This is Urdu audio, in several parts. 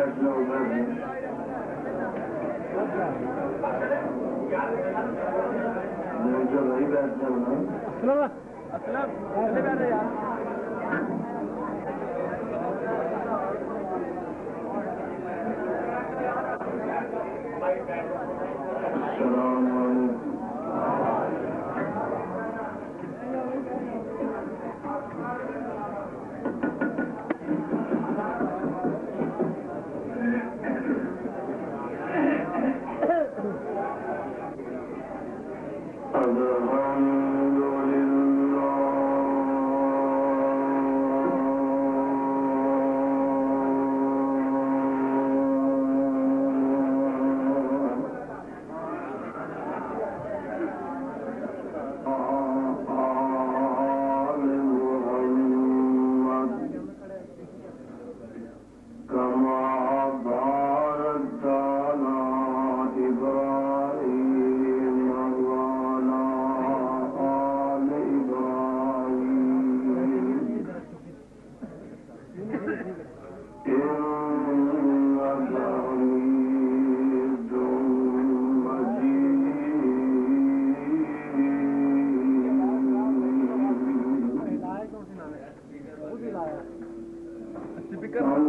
بیٹھ جاؤ جو نہیں بیٹھ جاؤ نا السلام علیکم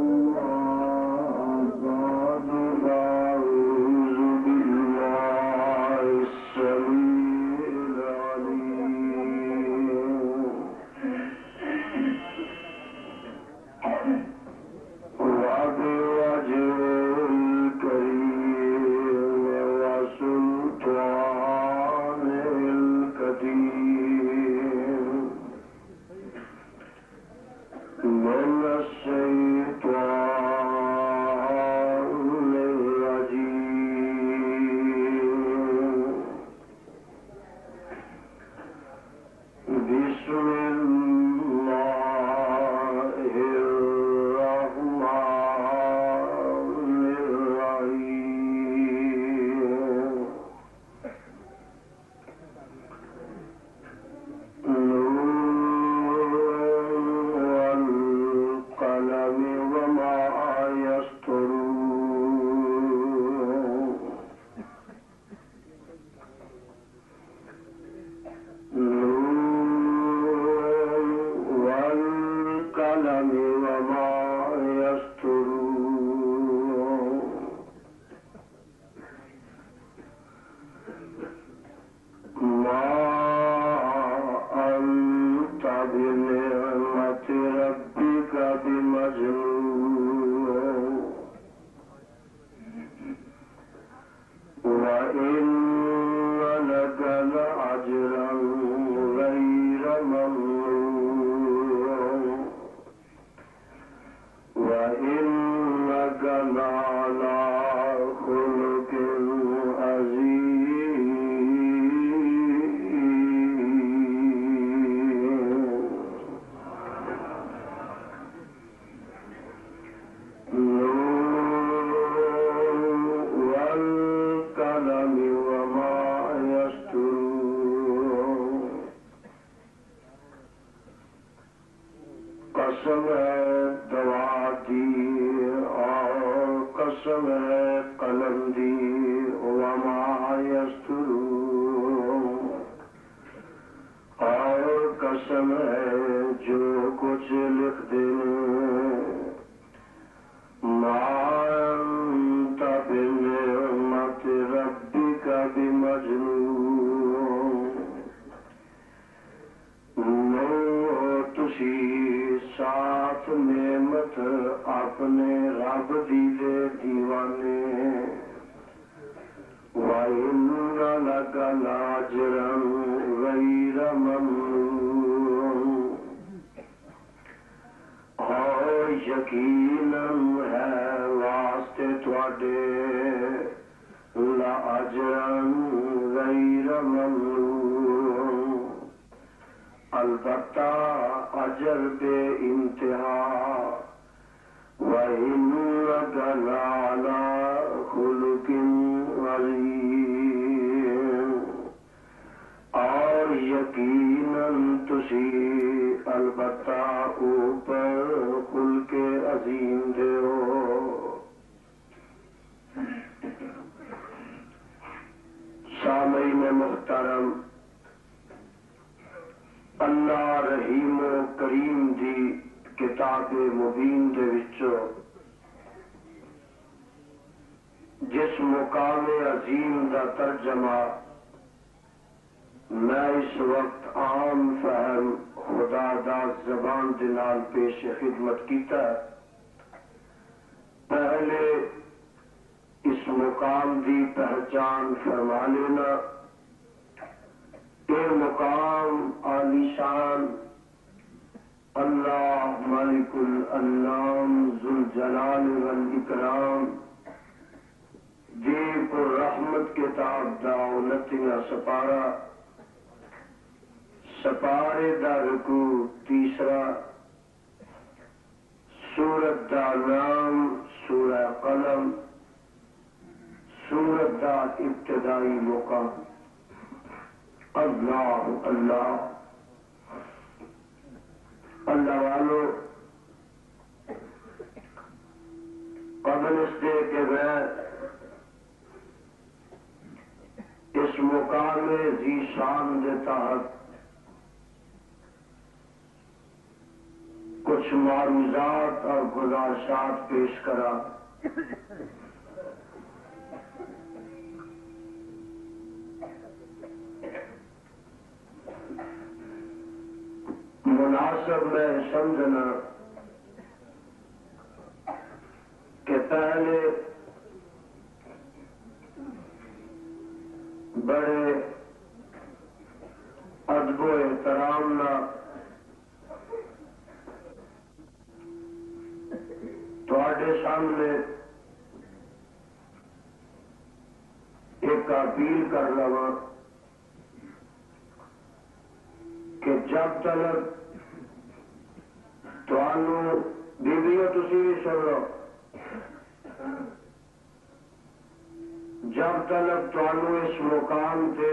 محترم اللہ رحیم و کریم دی کتاب مبین دے وچوں جس مقام عظیم دا ترجمہ میں اس وقت عام فہم خدا دا زبان دے نال پیش خدمت کیتا ہے، پہلے اس مقام دی پہچان فرما لینا۔ یہ مقام عالی شان اللہ مالک الانام ذوالجلال والاکرام دیپ الرحمت کتاب دا 29 سپارہ، سپارے دا رکوع تیسرا، سورت دا نام سورہ قلم، سورت دا ابتدائی مقام۔ اللہ اللہ اللہ والو، قبل اس دے کہ میں اس مقام ذی شان دے تحت کچھ معروضات اور گزارشات پیش کرا۔ مناسب میں سمجھنا کہ پہلے بڑے ادب و احترام نہ تواڈے سامنے ایک اپیل کر لواں کہ جب تک تھانوں بیویوں تسی بھی سن لو، جب تک تھانوں اس مقام سے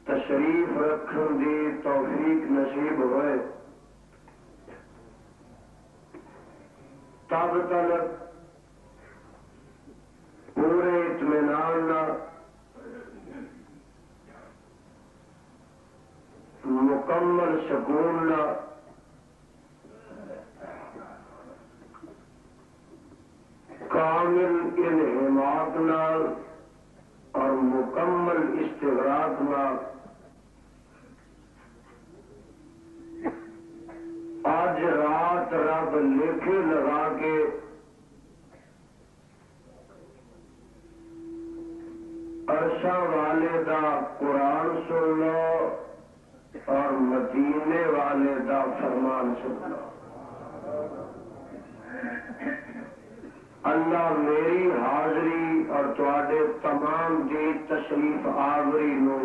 تشریف رکھن دی توفیق نصیب ہوئے تب تک پورے اطمینان مکمل سکون کامل انہماک نال اور مکمل استغراق نال آج رات رب لیکھے لگا کے عرشہ والے دا قرآن سن لو اور مدینے والے دا فرمان سن لو۔ اللہ میری حاضری اور تواڈے تمام دی تشریف آوری نو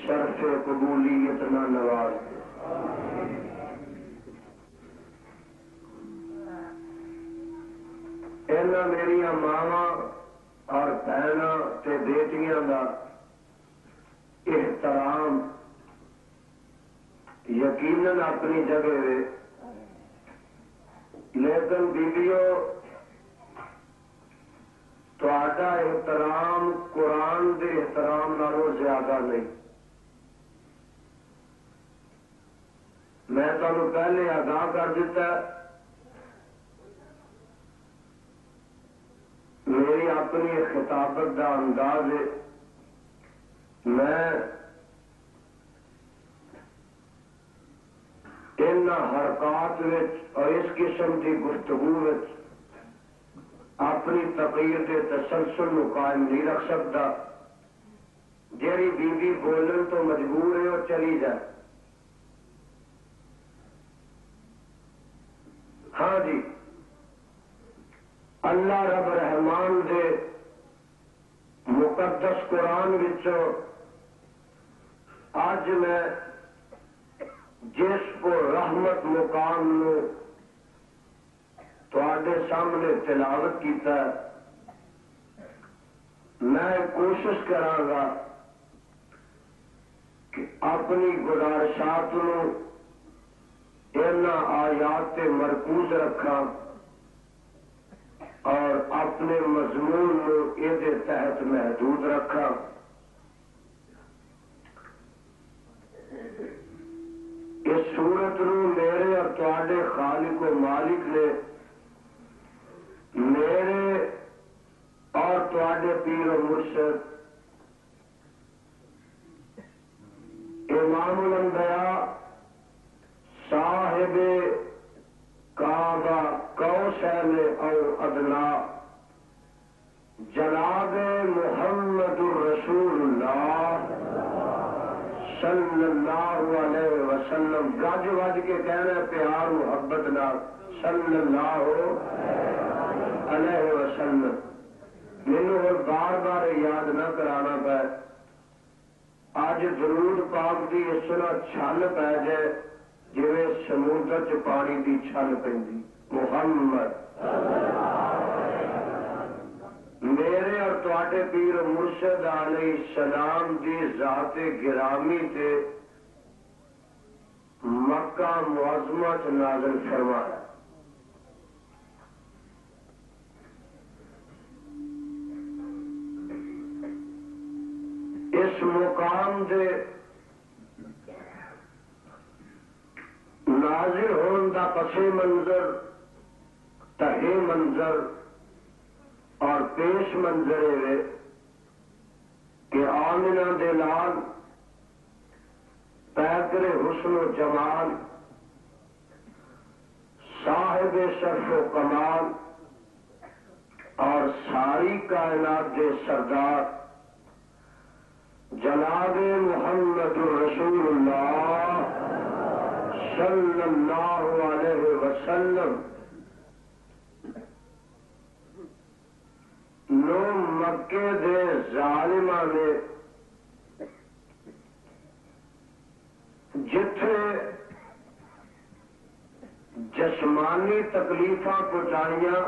شرف قبولیت نہ نواز دے۔ اینا میریاں ماواں اور بہناں تے بیٹیاں دا احترام یقیناً اپنی جگہ ہے، لیکن بیویوں تہاڈا احترام قرآن دے احترام نالوں زیادہ نہیں۔ میں تمہیں پہلے آگاہ کر دیتا، میری اپنی خطابت دا انداز ہے، میں ان حرکات اور اس قسم کی گفتگو اپنی تقریر کے تسلسل کو قائم نہیں رکھ سکتا۔ جیڑی بیوی بولن تو مجبور ہے وہ چلی جائے۔ ہاں جی، اللہ رب رحمان دے مقدس قرآن وچوں آج میں جس کو رحمت مقام نو تواڈے سامنے تلاوت کیتا ہے، میں کوشش کراں گا کہ اپنی گزارشات نو آیات تے مرکوز رکھا اور اپنے مضمون نو یہ تحت محدود رکھا اس صورت نو میرے اور تواڈے خالق و مالک نے میرے اور تواڈے پیر و مرشد امام الانبیاء صاحب کعبہ قوسین او ادنا جناب محمد الرسول اللہ صلی اللہ علیہ وسلم گج وج کے کہنا پیار محبت نال صلی اللہ علیہ وسلم مینوں اور بار بار یاد نہ کرانا پے اج درود پاک دی اس طرح چھل پی جائے جویں سمندر چ پانی دی چھل پیندی محمد میرے اور تواڈے پیر مرشد علیہ السلام دی ذات گرامی تے مکہ معظمہ چ نازل فرمایا اس مقام دے نازل ہون دا پس منظر تہی منظر اور پیش منظر ہے کہ آمنہ دے لال پیکر حسن و جمال صاحب شرف و کمال اور ساری کائنات دے سردار جناب محمد رسول اللہ صلی اللہ علیہ وسلم نو مکے دے ظالماں نے جتھے جسمانی تکلیفاں پہنچائیاں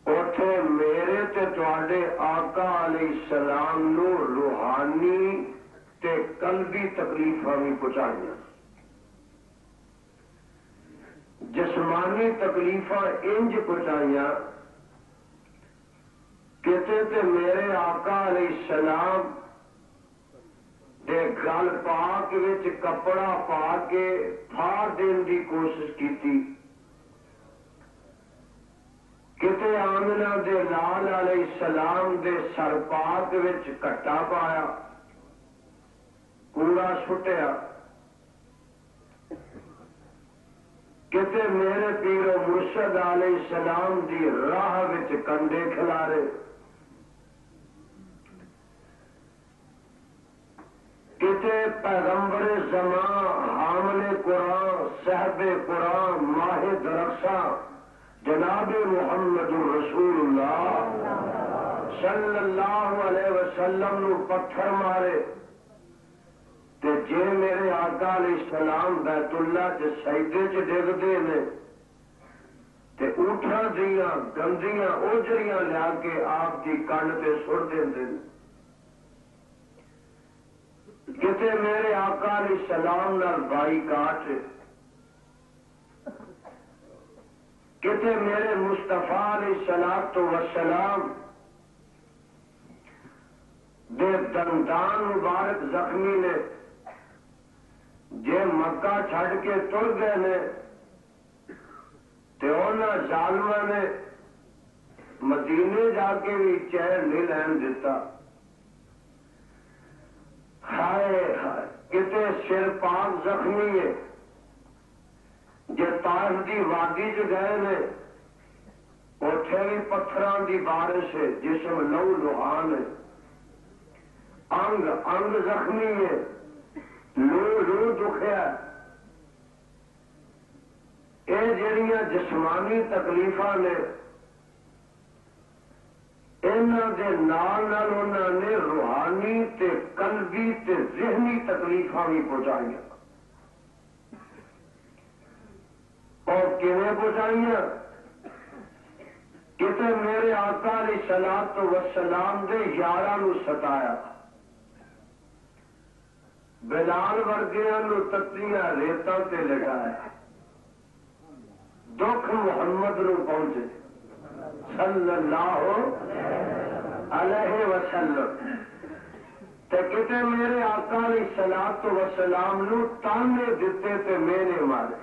اوتھے میرے تے تواڈے آقا علیہ السلام نو روحانی تے قلبی تکلیفاں بھی پہنچائیاں جسمانی تکلیفاں انج پہنچائیاں کتے تے میرے آقا علیہ السلام دے گل پاک وچ کپڑا پا کے پھاڑ دین دی کوشش کیتی کتے آمنہ دے لال علیہ السلام دے سر پاک وچ کٹا پایا کوڑا سٹیا کتے میرے پیر و مرشد علیہ السلام دی راہ وچ کنڈے کھلارے کتے پیغمبر زمان حامل قرآن صاحب قرآن ماہ درخشاں جناب محمد رسول اللہ صلی اللہ علیہ وسلم نو پتھر مارے تے جے میرے آقا علیہ السلام بیت اللہ کے سجدے چ ڈگدے نے تے اونٹاں دیاں گندیاں اوجریاں لیا کے آپ کی کن تے سٹ دیندے نے کتے میرے آقا علیہ السلام نال بائی کاٹ کتے میرے مصطفیٰ علیہ السلام دے دندان مبارک زخمی نے جے مکہ چھڑ کے تر گئے نے تے انہاں ظالماں نے مدینے جا کے بھی چین نہیں لین دیتا ہائے ہائے کتے سر پاک زخمی ہے جے طائف دی وادی چ گئے نے اوتھے بھی پتھراں دی بارش ہے جسم لو لوہان ہے انگ انگ زخمی ہے لو لو دکھیا اے جڑیاں جسمانی تکلیفاں نے انہاں دے نال نال انہاں نے روحانی تے قلبی تے ذہنی تکلیفاں بھی پہنچائیاں اور کیویں پہنچائیاں کتے میرے آقا علیہ الصلوۃ والسلام دے یاراں نو ستایا بلال ورگیاں نو تتیاں ریتاں تے لٹایا دکھ محمد نو پہنچے صلی اللہ علیہ وسلم تے کتے میرے آقا علیہ الصلوۃ والسلام نو تانے دیتے تے میرے مارے،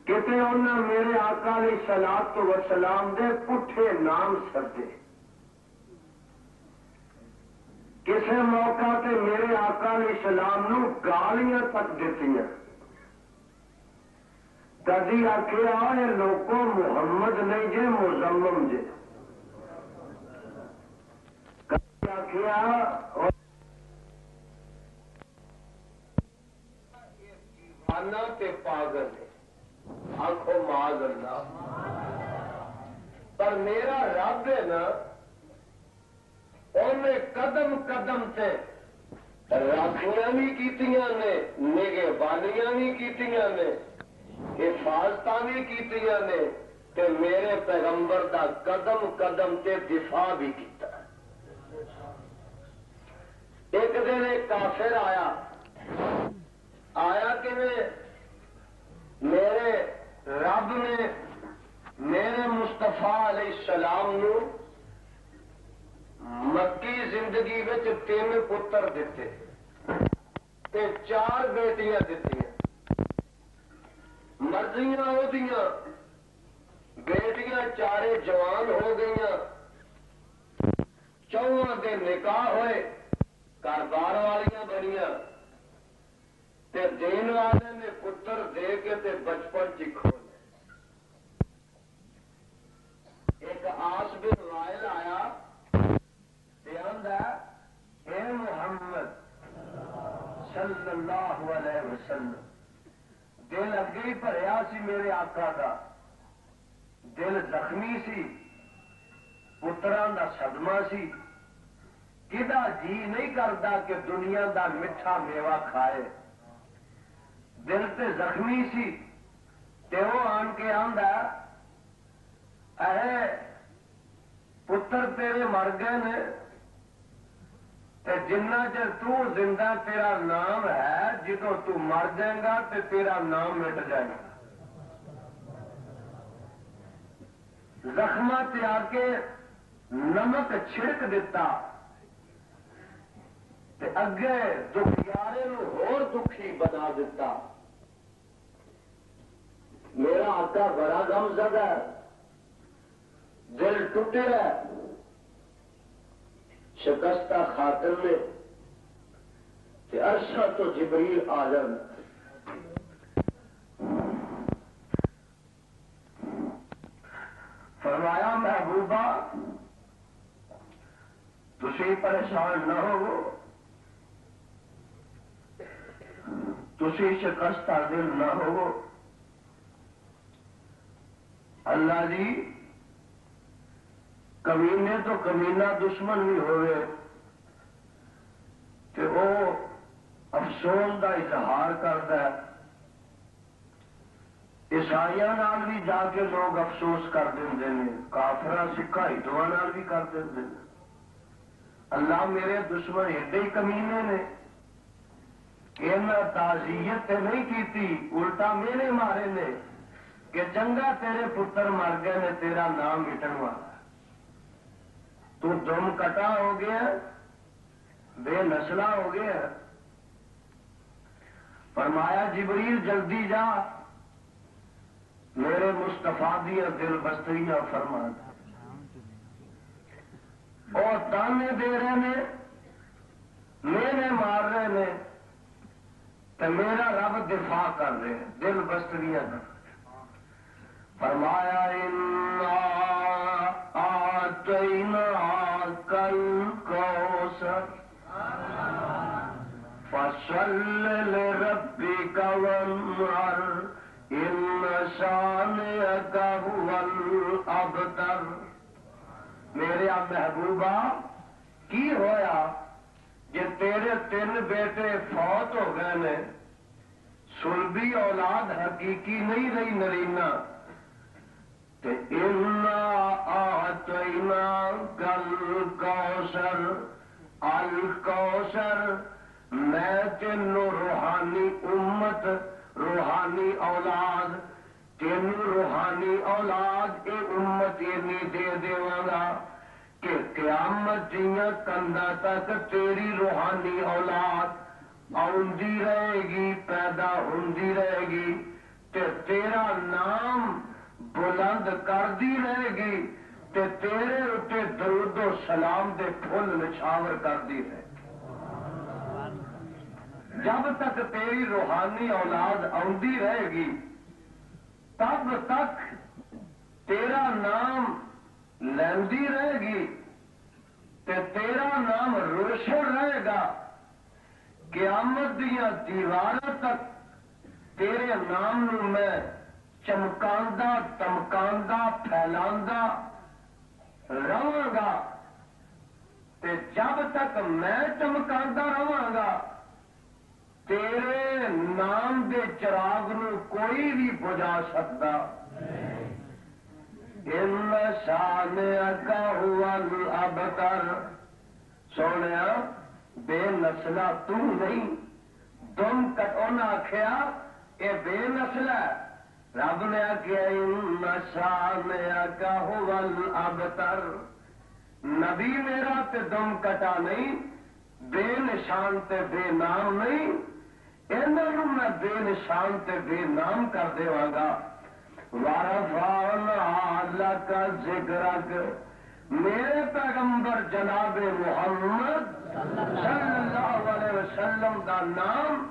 کتے انہاں میرے آقا علیہ الصلوۃ والسلام دے پٹھے نام سدے، کسے موقع تے میرے آقا علیہ السلام نو گالیاں تک دیتیاں، کدی آخیا یہ لوگوں محمد نہیں جے مزمم جے، کدی آخیا دیوانہ تے پاگل ہے، آنکھوں معاذ اللہ، پر میرا رب ہے نا انہیں قدم قدم سے راکھیاں بھی کیتیاں نے، نگہبانیاں بھی کیتیاں نے، حفاظت بھی کیتیاں نے، تے میرے پیغمبر دا قدم قدم تے دفاع بھی کیتا۔ ایک دن ایک کافر آیا کہ میرے رب نے میرے مصطفیٰ علیہ السلام نو مکی زندگی میں 3 پتر دیتے تے 4 بیٹیاں دیتی، مرضیاں ہو دیاں، بیٹیاں 4 جوان ہو گئیاں، 4 دے نکاح ہوئے، گھر بار والیاں بنیاں، تے دین والے نے پتر دے کے تے بچپن چ کھو لے۔ ایک آس بن وائل آیا تے آندا اے محمد صلی اللہ علیہ وسلم، دل اگے ہی بھریا سی میرے آقا دا، دل زخمی سی، پتران دا صدمہ سی، کدا جی نہیں کرتا کہ دنیا دا میٹھا میوہ کھائے، دل تے زخمی سی، تے وہ آن کے آندا اے پتر تیرے مر گئے نے، تے جنہ چر تو زندہ تیرا نام ہے، جدو تو مر جائے گا تے تیرا نام مٹ جائے گا۔ زخمہ تے آ کے نمک چھڑک دیتا تے اگے دکھیارے نو اور دکھی بنا دیتا۔ میرا آقا بڑا غم زدہ ہے، دل ٹوٹے ہے، شکستہ خاطر میں کہ عرشہ تو جبریل عالم، فرمایا محبوبہ تسی پریشان نہ ہو، تسی شکستہ دل نہ ہو، اللہ جی کمینے تو کمینہ دشمن بھی ہوئے کہ وہ افسوس دا اظہار کرتا ہے، عیسائیاں نال بھی جا کے لوگ افسوس کر دیں، کافراں سکھا ہندوؤں نال بھی کر دیں۔ اللہ میرے دشمن ایڈے ہی کمینے نے کہ انہیں تعزیت تے نہیں کیتی، الٹا میرے مارے نے کہ چنگا تیرے پتر مر گئے نے، تیرا نام مٹن والا، تو دم کٹا ہو گیا، بے نسلہ ہو گیا۔ فرمایا جبریل جلدی جا، میرے مصطفیٰ دیا دل بستریاں فرما اور تانے دے رہے نے، میرے مار رہے نے، تو میرا رب دفاع کر رہے ہیں، دل بستریاں کر۔ فرمایا انا آتیناک الکوثر فصل لربک وانحر ان شانئک هو الابتر۔ میرے محبوبہ کی ہویا جے تیرے 3 بیٹے فوت ہو گئے نے، سلبی اولاد حقیقی نہیں رہی نرینا، تے انا آتیناک الکوثر، الکوثر میں تینوں روحانی امت، روحانی اولاد، تینوں روحانی اولاد اے امت اینی دے دیواں گا کہ قیامت دیاں کندا تک تیری روحانی اولاد آؤندی رہے گی، پیدا ہوندی رہے گی، تے تیرا نام بلند کردی رہے گی، تے تیرے اتے درود و سلام دے پھول نچھاور کردی رہے گی۔ جب تک تیری روحانی اولاد آؤندی رہے گی تب تک تیرا نام لیندی رہے گی، تے تیرا نام روشن رہے گا۔ قیامت دیاں دیواراں تک تیرے نام نو میں چمکاندہ دمکاندہ پھیلاندہ رہاں گا، تے جب تک میں چمکاندہ رہاں گا تیرے نام دے چراغ نو کوئی بھی بجھا سکتا۔ ان شانئک هو الابتر، سونیا بے نسلہ تو نہیں، تم کٹونا آخیا اے بے نسل ہے، رب نے آخیا ان شانئک هو الابتر، نبی میرا تے دم کٹا نہیں، بے نشان تے بے نام نہیں، انہوں میں بے نشان تے بے نام کر دیواں گا۔ وَرَفَعْنَا لَكَ ذِكْرَكَ، میرے پیغمبر جناب محمد صلی اللہ علیہ وسلم کا نام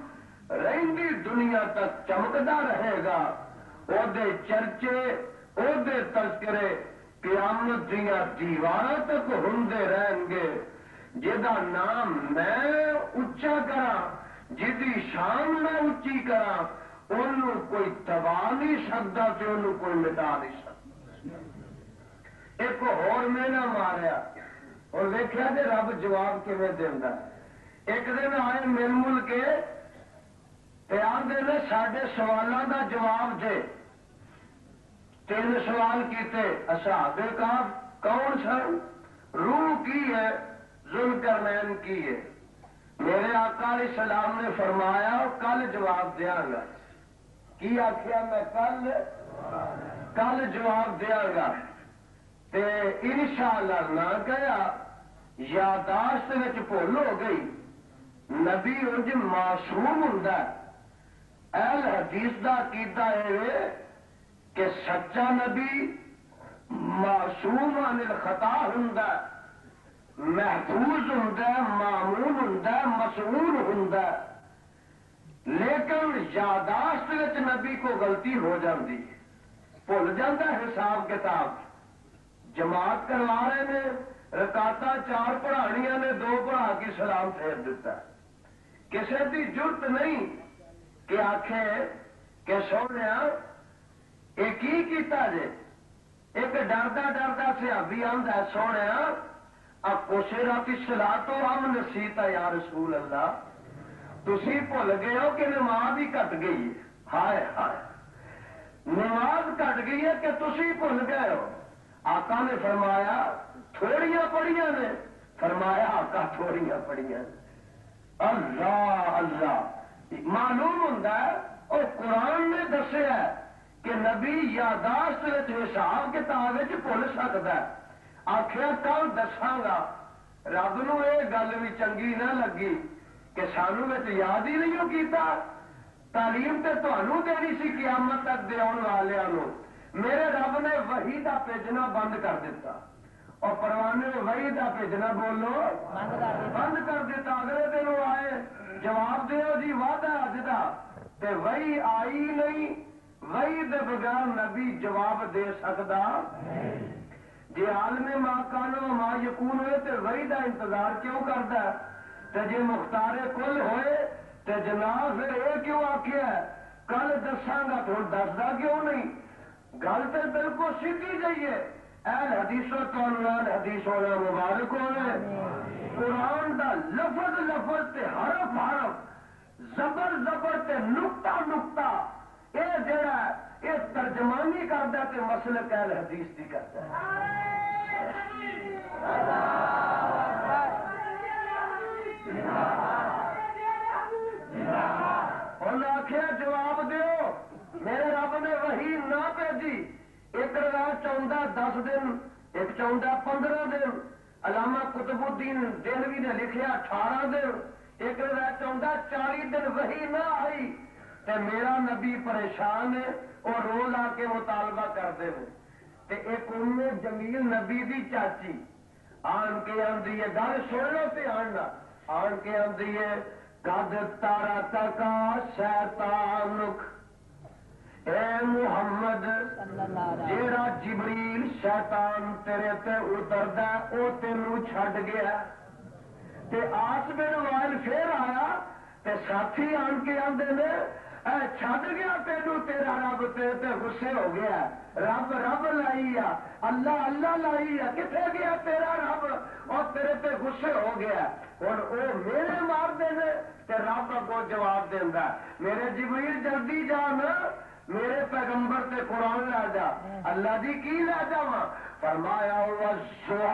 رہندی دنیا تک چمکدا رہے گا، او دے چرچے او دے تذکرے قیامت دیاں دیواراں تک ہوندے رہن گے۔ جدا نام میں اچا کراں، جدی شان میں اچھی کراں، انہوں کوئی دبا نہیں سکتا تے انہوں کوئی مٹا نہیں سکتا۔ ایک اور میں نہ ماریا اور دیکھا کہ رب جواب کیویں دیندا ہے۔ ایک دن آئے مل مل کے تے آندے نے ساڈے سوالاں دا جواب دے۔ 3 سوال کیتے، اصحاب کہف کون سن، روح کی ہے، ذوالقرنین کی ہے۔ میرے آقا علیہ السلام نے فرمایا کل جواب دیاں گا۔ کی آخیا میں کل جواب دیاں گا، تے انشاءاللہ نہ گیا، یاداشت وچ بھول ہو گئی۔ نبی انج معصوم ہوندا ہے۔ اہل حدیث دا عقیدہ ہے کہ سچا نبی معصوم عن الخطا ہوندا ہے، محفوظ ہوندا ہے، معمون ہوندا ہے، مسئول ہوندا ہے، لیکن یاداشت وچ نبی کو غلطی ہو جاندی ہے، بھول جاندہ حساب کتاب۔ جماعت کروا رہے ہیں، رکعتاں 4 پڑھانیاں نے، 2 پڑھا کے سلام پھیر دیتا ہے۔ کسی کی جرت نہیں کہ آخے کہ سونیا یہ کی کیتا جے۔ ایک ڈردا ڈردا صحابی آندا ہے سونیا اقصرت الصلاۃ ام نسیت یا رسول اللہ، تسی بھول گئے ہو کہ نماز ہی کٹ گئی ہے۔ ہائے ہائے، نماز کٹ گئی ہے کہ تسی بھول گئے ہو۔ آقا نے فرمایا تھوڑیاں پڑھیاں نے، فرمایا آقا تھوڑیاں پڑھیاں نے۔ اللہ اللہ، معلوم ہوتا ہے اور قرآن نے دسیا ہے کہ نبی یاداشت حساب کتاب بھول سکتا ہے۔ آخیا کل دساں گا، رب نو یہ گل بھی چنگی نہ لگی کہ سانو یاد ہی نہیں کیتا۔ تعلیم تے تانوں دینی سی قیامت تک دے آن والوں، میرے رب نے وحی دا بھیجنا بند کر دیتا، اور پروانے نے وحی دا بھیجنا بولو بند کر دیتا۔ اگلے دن آئے جواب دیو جی وعدہ اج دا، تے وحی آئی نہیں، وحی دے بغیر نبی جواب دے سکتا؟ جی عالم ما کان و ما یکون ہوئے تے وحی دا انتظار کیوں کرتا ہے؟ تے جی مختار کل ہوئے تے جناب پھر یہ کیوں آخیا ہے کل دساں گا تو دسدا کیوں نہیں؟ گل تو بالکل سیدھی جی ہے۔ اہل حدیثوں تو اہل حدیث ہونا مبارک ہونے، قرآن دا لفظ لفظ تے حرف حرف، زبر زبر تے نقطہ نقطہ، یہ جڑا ہے یہ ترجمانی کرتا تے مسلک اہل حدیث دی کرتا ہے۔ انہیں آخیا جواب دیو، میرے رب نے وحی نہ بھیجی۔ ایک روایت چاہتا 10 دن، ایک چاہتا 15 دن، بریلوی نے لکھیا 18 دن، ایک روایت چاہتا 40 دن وہی نہ آئی تے میرا نبی پریشان ہے اور روز آ کے مطالبہ کرتے ہیں. تے ایک ام جمیل نبی دی چاچی آن کے آندی ہے، گل سن لو تے آن کے آندی ہے قد تارا تکا شیطانک، اے محمد جیڑا جبریل شیطان تیرے تے اتردا او تینوں چھڈ گیا. تے آس بن وائل پھر آیا تے ساتھی آن کے آندے نے چھڈ گیا تینوں تیرا رب تے غصے ہو گیا، رب رب لائی آ، اللہ اللہ لائی آ، کتنے گیا تیرا رب اور تیرے تے غصے ہو گیا. اور وہ میرے مار دے تے رب اگوں جواب دینا میرے جبریل جلدی جان میرے پیغمبر تے قرآن لے جا. اللہ دی کی لے جاواں؟ فرمایا والضحیٰ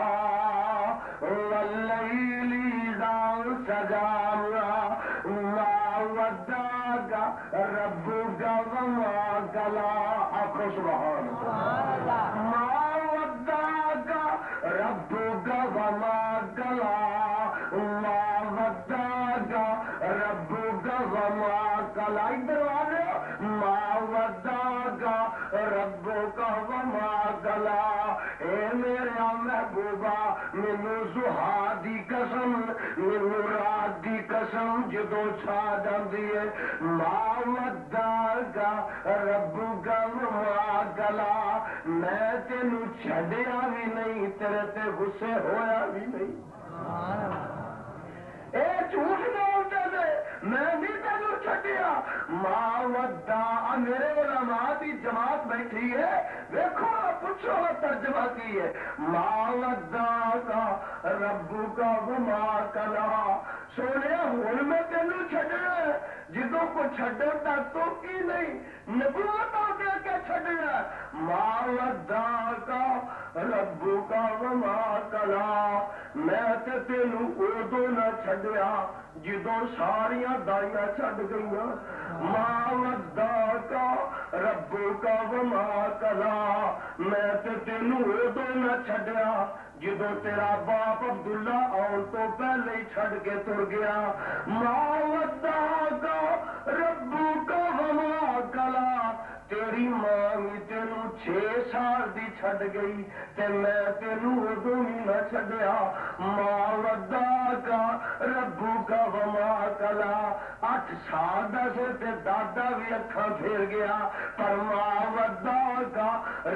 واللیل اذا سجا ما ودعک ربک وما قلی. آخو سبحان اللہ. ما ودعک ربک وما قلی، ما ودعک ربک وما قلی. ادھر والے ما ودعک ربک وما قلی. اے میرا محبوبہ مینو زحا دی قسم، مینو رات دی قسم جدو چھا جاندی ہے ما ودعک ربک وما قلی، میں تینوں چھڈیا بھی نہیں تیرے تے غصے ہویا بھی نہیں. اے جھوٹ بولتے تھے، میں نہیں تینوں چھڈیا. ما ودع، میرے علماء دی جماعت بیٹھی ہے، دیکھو پوچھو ترجمہ کی ہے. ما ودعک ربک وما قلی. سونے ہن میں تینوں چھڈنا جدوں کو چھڈن دا تو کی نہیں نبوت آ دے کے چھڈنا. ما ودعک ربک وما قلی، میں تے تینوں ادو نہ چھڈیا جدوں ساریاں دائیاں چھڈ گئیاں. ما ودعک ربک وما قلی، میں تے تینوں ادو نہ چھڈیا جدو تیرا باپ عبداللہ آن تو پہلے ہی چھڈ کے تر گیا. ما ودعک ربک وما قلی، تیری ماں بھی تینوں 6 سال دی چھڈ گئی تے میں تینوں ادو بھی نہ چھڈیا. ما ودعک ربک وما قلی، 8 سال دا سی تے دادا بھی اکھاں پھیر گیا پر ما ودعک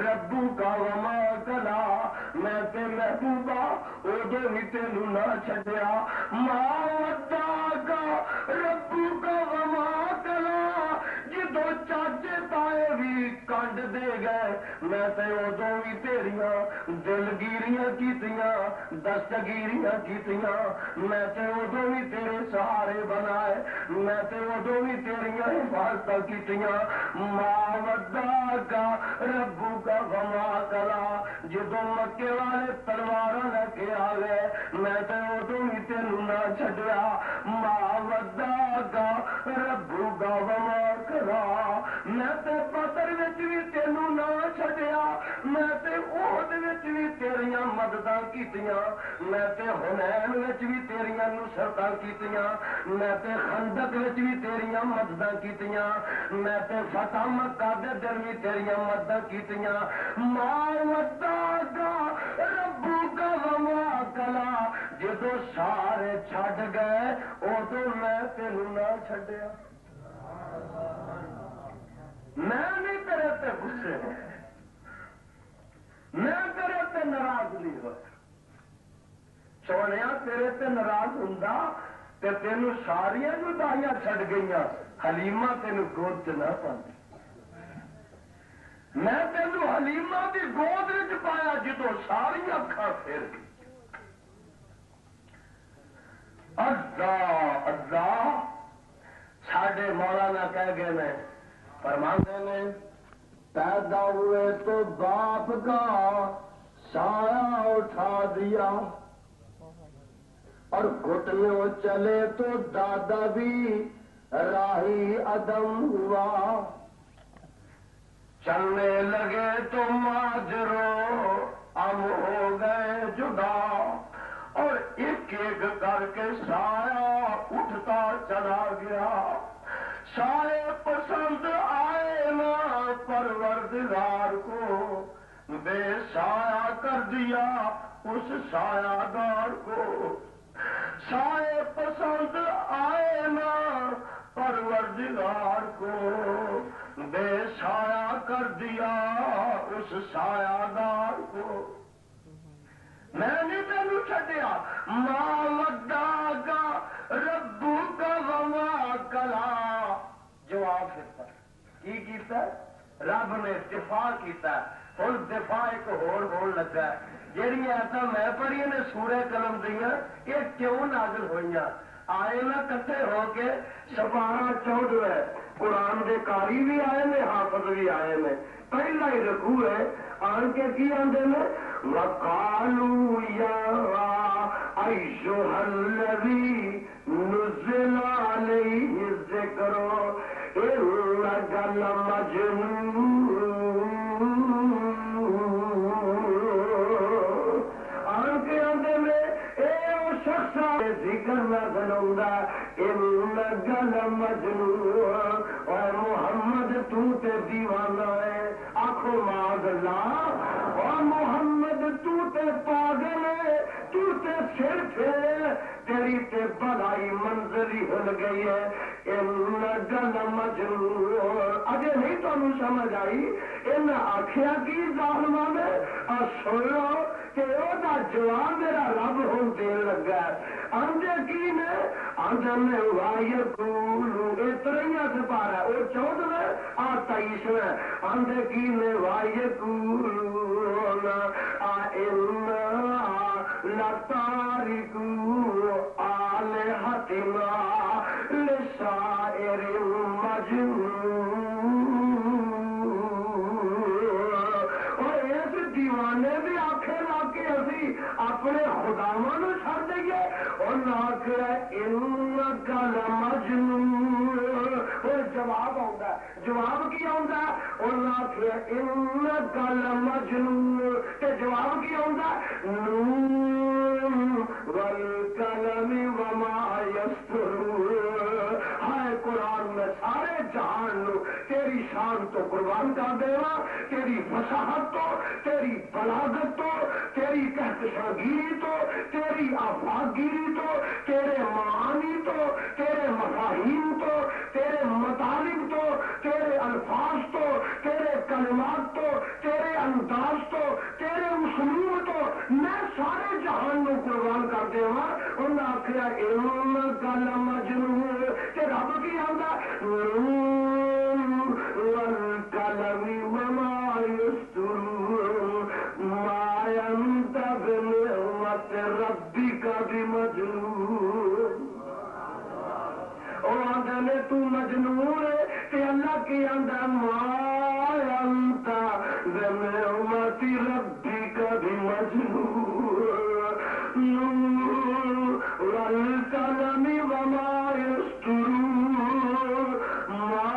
ربک وما قلی، میں تے محبوبہ ادو بھی تینوں نہ چھڈیا. ما ودعک ربک وما قلی، جدو چاچے تائے بھی کنڈ دے گئے میں تے ادو بھی تیریاں دلگیریاں کیتیاں، دستگیریاں کیتیاں، میں تے ادو بھی تیرے سہارے بنائے، میں تے ادو بھی تیریاں حفاظتاں کیتیاں. ما ودعک ربک وما قلی، جدو مکے والے تلواراں لے کے آ گئے میں تے ادو بھی تینوں نہ چھڈیا. ما ودعک ربک وما قلی، میں تے بدر وچ بھی تینوں نہ چھڈیا، میں تے احد وچ بھی تیریاں مدداں کیتیاں، میں تے حنین وچ بھی تیریاں نصرتاں کیتیاں، میں تے خندق وچ بھی تیریاں مدداں کیتیاں، میں تے فتح مکہ دے دن بھی تیریاں مدداں کیتیاں. ما ودعک ربک وما قلی، جدو سارے چھڈ گئے ادو میں تینوں نہ چھڈیا. میں نہیں تیرے تے غصے ہو، میں تیرے تے ناراض نہیں ہو. سونے تیرے تے ناراض ہوندا تے تینوں ساریاں جدائیاں چھڈ گئیاں، حلیمہ تینوں گود چ نہ پاندی. میں تینوں حلیمہ دی گود وچ پایا جدو ساری اکھاں پھیر گئی. اللہ اللہ ساڈے مولانا کہہ گئے نے، فرماندے نے پیدا ہوئے تو باپ کا سایہ اٹھا دیا اور گھٹنوں چلے تو دادا بھی راہی عدم ہوا. چلنے لگے تو ماجرو اب ہو گئے جدا اور ایک ایک ایک کر کے سایہ اٹھتا چلا گیا. سارے پسند آئے نا پروردگار کو، بے سایہ کر دیا اس سایہ دار کو. سائے پسند آئے نا پروردگار کو، بے سایہ کر دیا اس سایہ دار کو. میں نہیں تینوں چھڈیا ماں مدا کا ربو کا وما کلا. جواب دیتا کی کیتا ہے؟ رب نے دفاع کیتا ہے. ہن دفاع ایک ہون لگا ہے. جہاں ایسا میں پڑھی نے سورہ قلم دیا یہ کیوں نازل ہوئی؟ آئے نا کٹھے ہو کے 12 قرآن دے قاری بھی آئے نے، حافظ بھی آئے نے. پہلا ہی رکوع ہے، آن کے کی آندے نے وقالوا یا ایھا الذی نزل علیہ الذکر انک لمجنون. آن کے آندے میں اے او شخص ذکر نازل ہوندا انک لمجنون. اور محمد تو تے دیوانہ ہے. آنکھوں معاذ اللہ. اور محمد تو تے پاگل ہے، تو تے سر پھیرے، تیری تے بڑائی منظری ہل گئی ہے. انک لمجنون. اجے نہیں تمہیں سمجھ آئی ان آخیا کی ظالمہ نے؟ اور سن لو کہ وہ جواب میرا رب ہوں دین لگا ہے. آندے کی نے آندے میں وایقولو اتریا سے پارا وہ 14 اور 23 آندے کی نے وایقولون آئنا لتارکو آلہتنا لسائر مجنون. اور اس دیوانے بھی آنکھیں لا کے اسی اپنے خداواں نو چھڑ دئیے. اور آخر انک لمجنون. اور جواب آؤں، جواب کی آؤں؟ اور آخر انک لمجنون. تے جواب کی آؤں؟ نون والقلم وما یسطرون. ہائے قرآن میں سارے جہان نو تیری شان تو قربان کر دینا، تیری فصاحت تو، تیری بلاغت تو، تیری کہکشاں تو، تیری آفاقگیری تو، تیرے معانی تو، تیرے مفاہیم تو، تیرے مطالب تو، تیرے الفاظ تو، تیرے کلمات تو، تیرے انداز تو، تیرے اسلوب تو میں سارے جہان نو قربان کر دے. انہیں آخیا انک لمجنون. کہ رب کی آندا والقلم وما یسطرون ما انت بنعمت ربک بمجنون. اور آدھے نے تو مجنون ہے کہ اللہ کی آندا ما انت بنعمت ربک بمجنون. والقلم وما یسطرون ما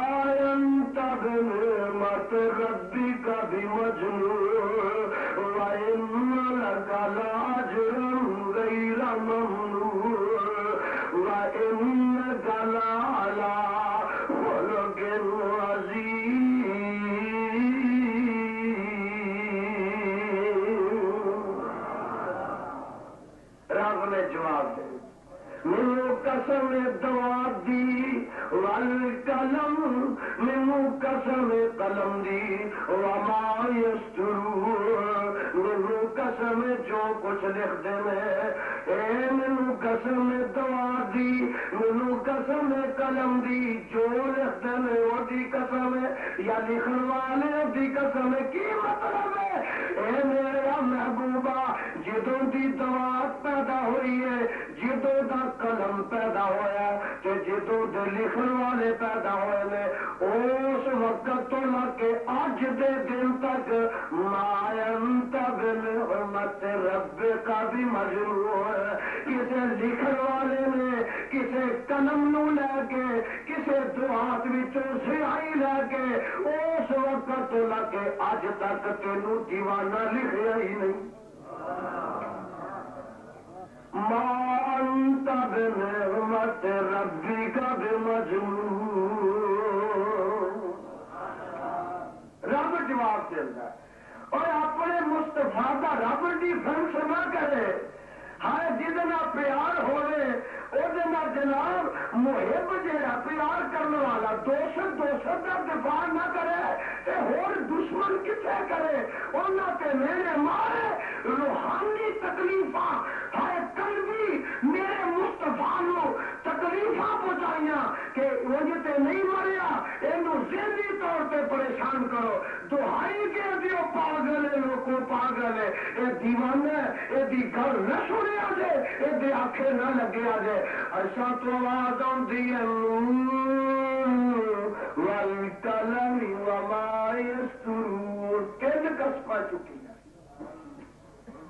انت بنعمت ربک بمجنون. وإن لك لأجرا غير ممنون وإنك لعلى خلق عظيم. رب نے جواب دے منو قسم دواب دی والقلم، منو قسم قلم دی وما یسطرون. منو قسم جو کچھ لکھ دے میں اے منو قسم دواب دی، منو قسم قلم دی جو لکھ دے میں وہ دی قسم ہے یا لکھن والے دی قسم. کی مطلب ہے اے میرا محبوبہ جدوں دی دواب پیدا ہوئی ہے، جدوں دا قلم پیدا ہویا کہ جدوں دے لکھن والے پیدا ہوئے نے اس وقت تو لگ کے اج دے دن تک ما انت بنعمت ربک بمجنون. کسے لکھن والے نے کسے قلم نو لے کے کسے دعات وچوں سیاہی لے کے اس وقت تو لگ کے اج تک تینوں دیوانہ لکھیا ہی نہیں. ما انت بنعمت ربک بمجنون۔ رب جواب دیتا ہے اور اپنے مصطفیٰ کا رب ڈیفینس نہ کرے، ہاں جہاں پیار ہوئے وہ جناب محب جہاں پیار کرنے والا دوست کا دفاع نہ کرے تے ہور دشمن کتنے کرے، انہوں تے میرے مارے روحانی تکلیفاں ہائے قلبی میرے مصطفیٰ نو تکلیفاں پہنچائیاں کہ وجہ تے نہیں مریا اینو ذہنی طور پہ پریشان کرو، دہائی کے دیو پاگل ہے لوگوں پاگل ہے، اے دیوانہ ہے، اے دی گل نہ سنیا جے، اے دی آنکھیں نہ لگیا جے، ایسا تو آواز آندی ہے والقلم وما یسطرون، کن قسمہ چکی ہے،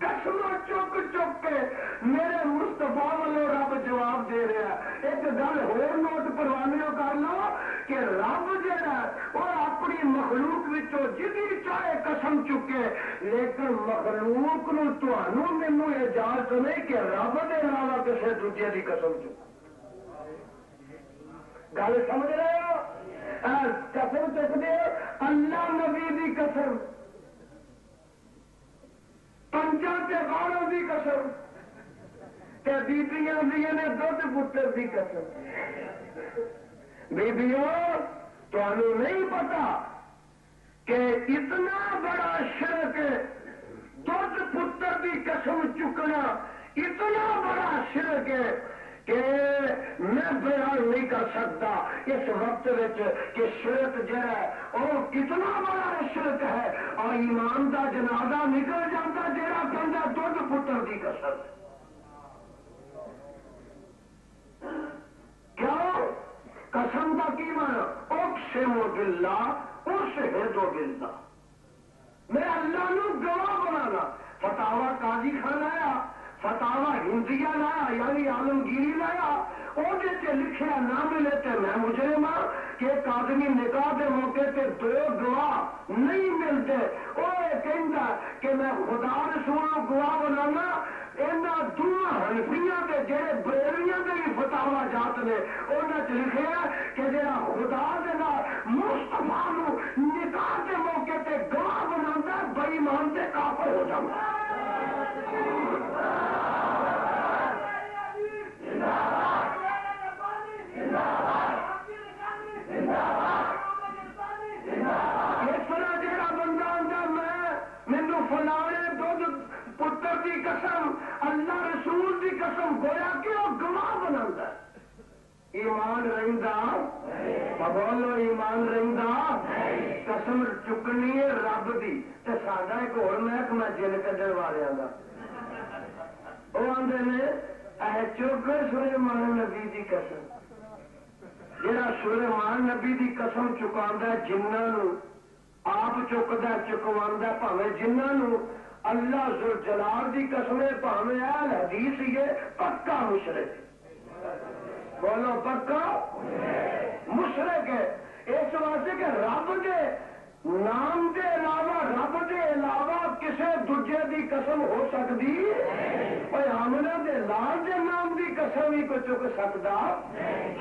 قسمہ چک چک کے میرے مصطفیٰ والوں رب جواب دے رہا ہے۔ ایک گل ہور نوٹ پروانے کر لو کہ رب جہاں وہ اپنی مخلوق وچوں جدی چاہے قسم چکے، لیکن مخلوق نو تانوں مینوں اجازت نہیں کہ رب دے علاوہ کسی دوجے دی قسم چکے۔ گل سمجھ رہے ہو؟ قسم چک دے اللہ نبی دی قسم، پنجا تے غاروں دی قسم تے بیبیاں دیاں نے دودھ پتر دی قسم۔ بیبیوں تانوں نہیں پتا کہ اتنا بڑا شرک دودھ پتر دی قسم چکنا اتنا بڑا شرک ہے کہ میں بیان نہیں کر سکتا اس وقت کہ شرک جو ہے وہ کتنا بڑا شرک ہے، اور ایمان دا جنازہ نکل جاتا جہاں کہندا دودھ پتر دی قسم۔ کیوں؟ قسم کا کی مانا اقسم باللہ اشہد باللہ، میں اللہ نو گواہ بنانا۔ فتاوا قاضی خان لایا، فتاوا ہندیہ لایا یعنی عالمگیری لایا، وہ لکھیا نہ ملے تے میں مجرم ہاں کہ ایک آدمی نکاح کے موقع تے دو گواہ نہیں ملتے، وہ کہندا کہ میں خدا رسول گواہ بنانا انہاں دونوں حنفیاں دے جڑے بریلویاں دے بھی فتاوا جات نے انہاں چ لکھیا کہ جڑا خدا دے نال مصطفیٰ نو نکاح کے موقع تے گواہ بناتا ہے بے ایمان تے کافر ہو جاتا ہے۔ اس طرح جڑا بندہ آندا مینوں فلانے دودھ پتر دی قسم اللہ رسول دی قسم گویا کہ وہ گواہ بناتا ہے، ایمان رہندا بولو ایمان رہندا قسم چکنی ہے رب دی تے ساڈا ایک ہور محکمہ جن کڈن والےاں دا، وہ آندے نے اے چک سلیمان نبی دی قسم، جہاں سلیمان نبی دی قسم چکاندا ہے جنہاں نو آپ چکدا چکواندا بھاویں جنہاں نو اللہ ذوالجلال دی قسم ہے بھاویں اہل حدیث یہ پکا مشرک، بولو پکا مشرک ہے۔ اس واسطے کہ رب دے نام دے علاوہ رب دے علاوہ کسے دوجے دی قسم ہو سکتی؟ اور آمنہ دے لال دے نام دی قسم ہی کو چک سکتا؟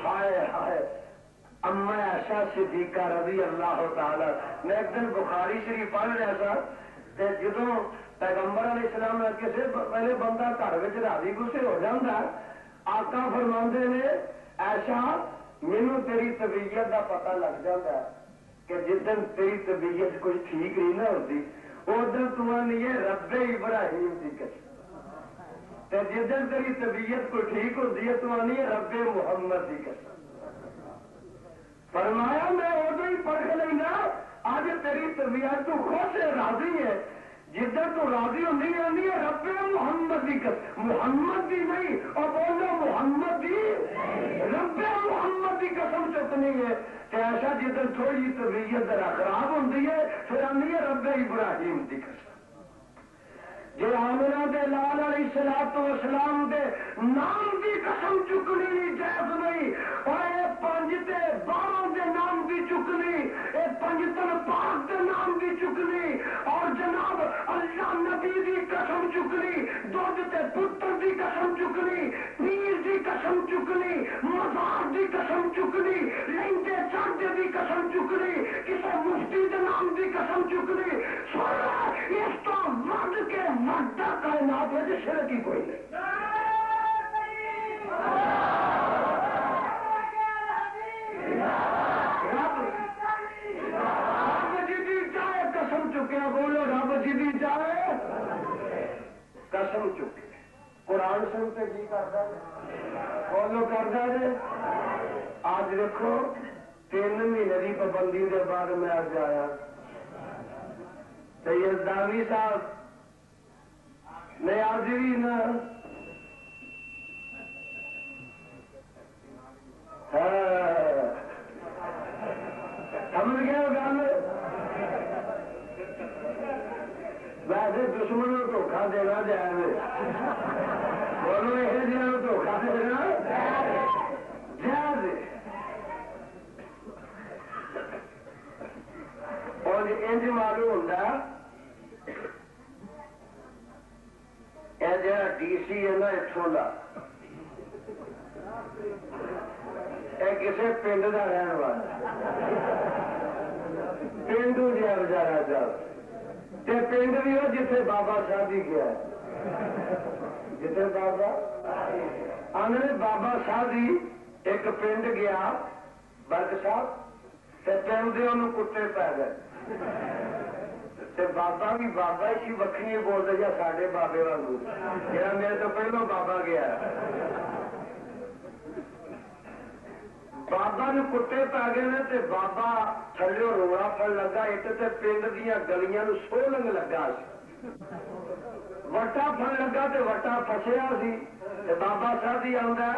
ہائے ہائے اما عائشہ صدیقہ رضی اللہ تعالی، میں ایک دن بخاری شریف پڑھ رہا تھا تے جدوں پیغمبر علیہ السلام کسی پہلے بندہ گھر وچ راضی گسے ہو جاتا، آقا فرماندے نے عائشہ مینوں تیری طبیعت دا پتہ لگ جاتا ہے کہ جس دن تیری طبیعت کچھ ٹھیک نہیں نہ ہوتی اس دن تمہیں یہ رب ابراہیم کی قسم، جس دن تیری طبیعت کوئی ٹھیک ہوتی ہے تمہیں رب محمد کی قسم۔ فرمایا میں ادو ہی پرکھ لینا اج تیری طبیعت تو خود سے راضی ہے جدھر تو راضی ہونی آنی ہے رب محمد کی قسم، محمد کی نہیں، اور بولو محمد کی رب محمد کی قسم چکنی ہے۔ ایسا جدھر تھوڑی طبیعت ذرا خراب ہوتی ہے پھر آنی ہے رب ابراہیم کی قسم۔ جی آمنہ دے لال علیہ السلام دے نام دی قسم چکنی جائز نہیں، اور یہ پنج تے 12 دے نام دی چکنی، یہ پنجتن پاک دے نام دی چکنی، اور جناب اللہ نبی دی قسم چکنی، دودھ تے پتر دی قسم چکنی، پیر دی قسم چکنی، مزار دی قسم چکنی، لہندے چاندے دی قسم چکنی، کسی مفتی دے نام دی قسم چکنی. اس تو ود کے وڈا کائنات ہے جس شرک کی کوئی نہیں. قسم چکیا بولو رب جی دی جائے قسم چکے. قرآن سنتے جی کرتا فالو کرتا ہے. آج دیکھو 3 مہینے کی پابندی کے بعد میں آج آیا تو یزدانی صاحب نے آج بھی نا سمجھ گیا گل. ویسے دشمن کو دھوکھا دینا جائز، بولو یہ جہاں دھوکھا دینا جائز. اور انج معلوم ہوتا یہ جہاں ڈی سی ہے نا اتوں کا یہ کسی پنڈ کا رہن والا پنڈو جہا بچارا چل پنڈ بھی ہو جتنے بابا صاحب بھی گیا جتنے بابا آنے بابا صاحب ہی ایک پنڈ گیا برک صاحب پنڈ دے انہوں کتے پی گئے بابا بھی بابا ہی وکری بولتے یا ساڈے بابے واگو جا میرے تو پہلو بابا گیا. بابا نو کتے پی گئے تے بابا تھلو روڑا پڑ لگا. ایک تے پنڈ دیا گلیاں نو سولنگ لگا سی، وٹا پڑ لگا تے وٹا فسیا سی. بابا صاحب ہی آتا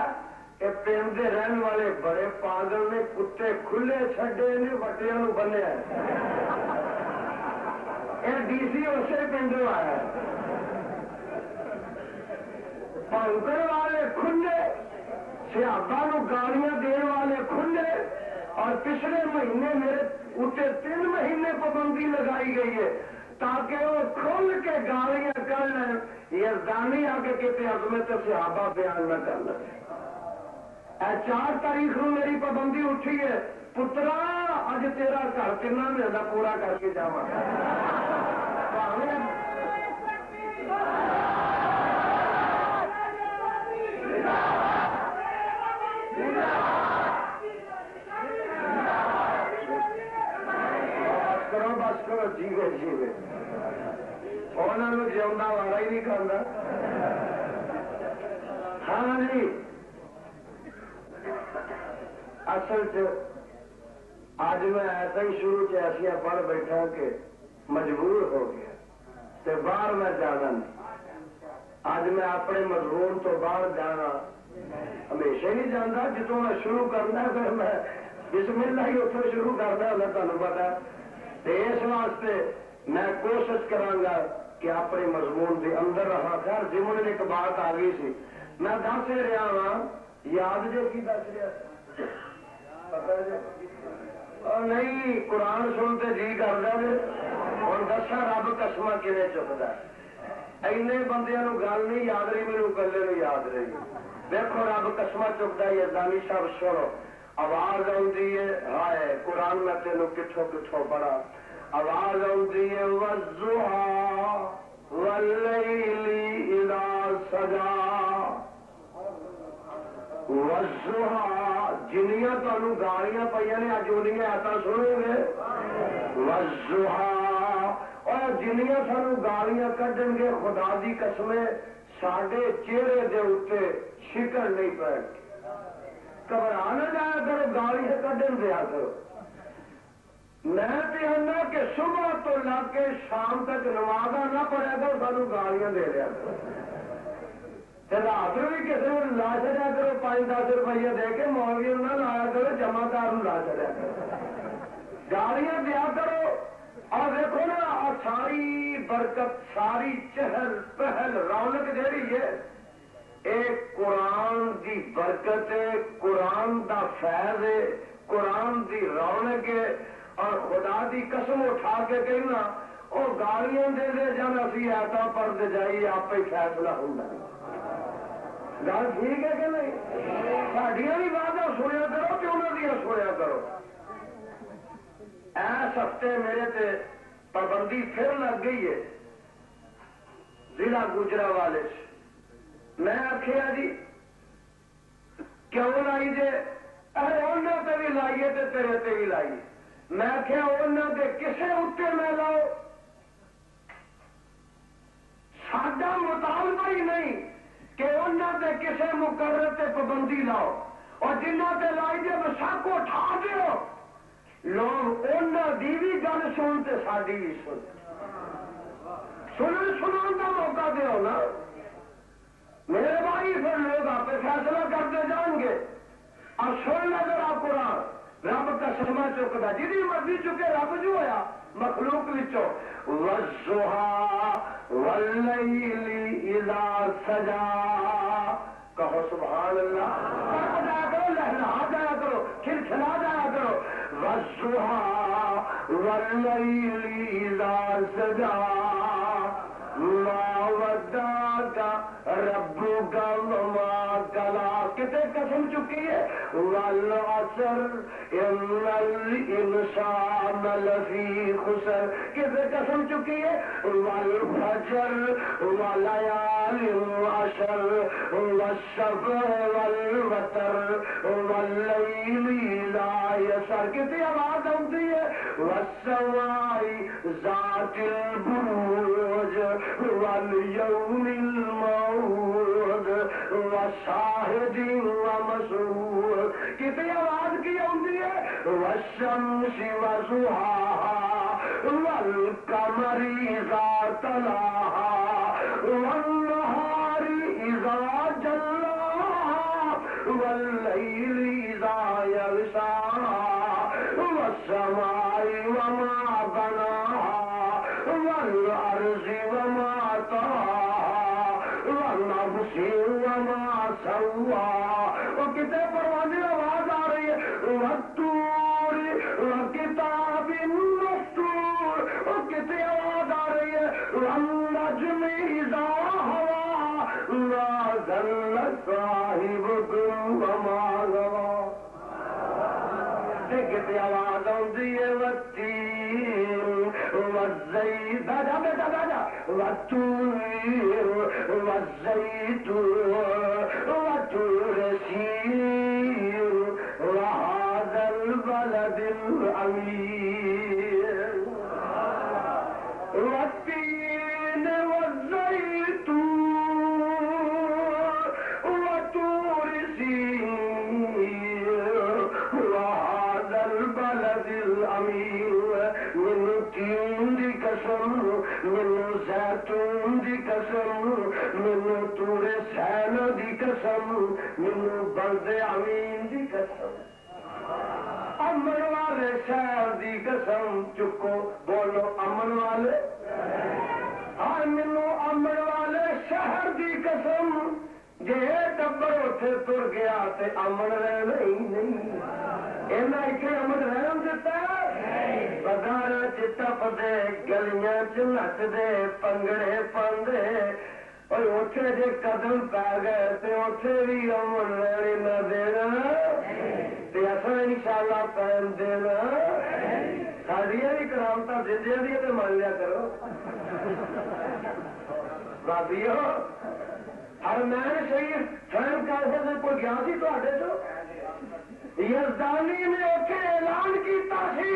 کہ پنڈ دے رہن والے بڑے پاگل نے، کتے کھلے چھڈے نے، وٹیا نو بنیا. یہ ڈی سی اسی پنڈوں آیا. پنکر والے کھلے، سیابا نو گالیاں دین والے کھلے. اور پچھلے مہینے میرے اتنے 3 مہینے پابندی لگائی گئی ہے تاکہ وہ کھل کے گالیاں کر لیں. یزدانی آ کے کہتے عظمت صحابہ بیان نہ کرنا. 4 تاریخ کو میری پابندی اٹھی ہے. پترا اج تیرا گھر کنا ملتا پورا کر کے جا. بس کرو جیوے جیوے انہوں جیوا والا ہی نہیں کھانا. ہاں جی اصل اج میں ایسا ہی شروع سے ایسا پڑھ بیٹھا کہ مجبور ہو گیا تو باہر میں جانا نہیں. اج میں اپنے مضمون تو باہر جانا ہمیشہ نہیں جانا. جتوں میں شروع کرنا پھر میں بسم اللہ ہی اتوں شروع کرنا ہونا. تمہیں پتا اس واسطے میں کوشش کرا کہ اپنے مضمون کے اندر رہا. خیر جمن ایک بات آ گئی سی میں دس رہا ہاں. یاد جی کی دس رہا پتا جی نہیں قرآن سنتے جی کرتا جی. ہوں دسا رب قسم کھے چکتا. اینے بندیاں گل نہیں یاد رہی، میرے کلے نو یاد رہی. دیکھو رب قسم چکتا ہے. یزدانی صاحب سنو آواز آتی ہے. ہائے قرآن میں تینوں کتوں کتوں بڑا آواز آتی ہے. والضحیٰ واللیل اذا سجا. والضحیٰ جنیاں تمہیں گالیاں پہ نے اج انیاں آتا سنو گے. والضحیٰ اور جنیاں سانو گالیاں کڈن گے خدا دی قسمیں ساڈے چہرے دے اتنے شکر نہیں پے. گھبرا نہ جایا کرو، گالیاں کڈن دیا کرو. میں کہنا کہ صبح تو لگ کے شام تک نماز نہ پڑھیا کرو، سانو گالیاں دے دیا کرو. رات بھی کسی کو لا چڑیا کرو 5-10 روپیہ دے کے. مولوی نہ لایا کرو، جمعدار لا چڑیا کرو، گالیاں دیا کرو. اور دیکھو نا ساری برکت، ساری چہل پہل رونق جہی ہے ایک قرآن دی برکت ہے، قرآن دا فیض ہے، قرآن دی رونق ہے. اور خدا دی قسم اٹھا کے کہنا وہ گالیاں دے دے جان اسی ایتا پڑھتے جائیے آپ ہی فیصلہ ہوگا. گل ٹھیک ہے کہ نہیں؟ ساڈیاں بھی باتیں سنیا کرو کہ انہوں دیا سنیا کرو. اس ہفتے میرے تے پابندی پھر لگ گئی ہے ضلع گجرانوالے سے. میں آخیا جی کیوں لائی جے؟ ارے انہوں تے بھی لائیے تے تیرے تے بھی لائیے. میں آخیا انہوں کے کسے اتنے میں لاؤ، ساڈا مطالبہ ہی نہیں کہ انہوں تے کسے مقرر تے پابندی لاؤ، اور جنہ تے لائی جے سب کو اٹھا دیو. لوگ انہوں دی بھی گل سنتے ساری بھی سنا کا موقع دیو نا. میرے بھائی پھر لوگ آپ فیصلہ کرتے جان گے. اور سن لگا آپ قرآن رب قسم چکتا جی مرضی چکے رب جو ہوا مخلوق والضحا واللیل اذا سجا. کہو سبحان اللہ. جایا کرو، لہلا جایا کرو، کھلکھلا جایا کرو. والضحا واللیل اذا سجا ما ودعك ربك وما قلى. کتے قسم چکی ہے والعصر ان الانسان لفی خسر. کتے قسم چکی ہے والفجر وليال عشر والشفع والوتر واللیل اذا یسر. کتنی آواز آتی ہے والسماء ذات البروج والیوم الموعود وشاہد ومشہود. کتنی آواز کی آتی ہے والشمس وضحاها والقمر اذا تلاها والنهار اذا جلاها واللیل اذا یغشاها والسماء وما بناها والارض وما طحاها والنفس وما سواها. وہ کتنے پروانے آواز آ رہی ہے والطور وکتاب مسطور. وہ کتنے آواز آ رہی ہے والنجم اذا ہوا ما ضل صاحبكم وما غوى. کتنی آواز آتی ہے والتین والزیتون والطور والزیتون وطور سینین وهذا البلد الامین. والتین والزیتون وطور سینین وهذا البلد الامین. من تین دی قسم، من زیتون دی قسم، من طور سین دی قسم، من بلد امین دی قسم. امن والے شہر دی قسم. چکو بولو امن والے. ہاں مینو امن والے شہر دی قسم. جی ٹبر اتے تر گیا تے امن رہنا ہی نہیں. اینا اتنے امن رہن دیتا بغیر چپدے گلیاں چ نچدے پنگڑے پاندے. اور اتنے جی قدم پی گئے تو اتنے بھی امن رہنے نہ دینا. اصل ان شاء اللہ پہن دینا. ساڈیاں بھی کرامتاں جندیاں دی تے مان لیا کرو. بابیو حرمین شریف فہم کیسے سے کوئی گیا سی تواڈے تو یزدانی نے اوتھے اعلان کیتا سی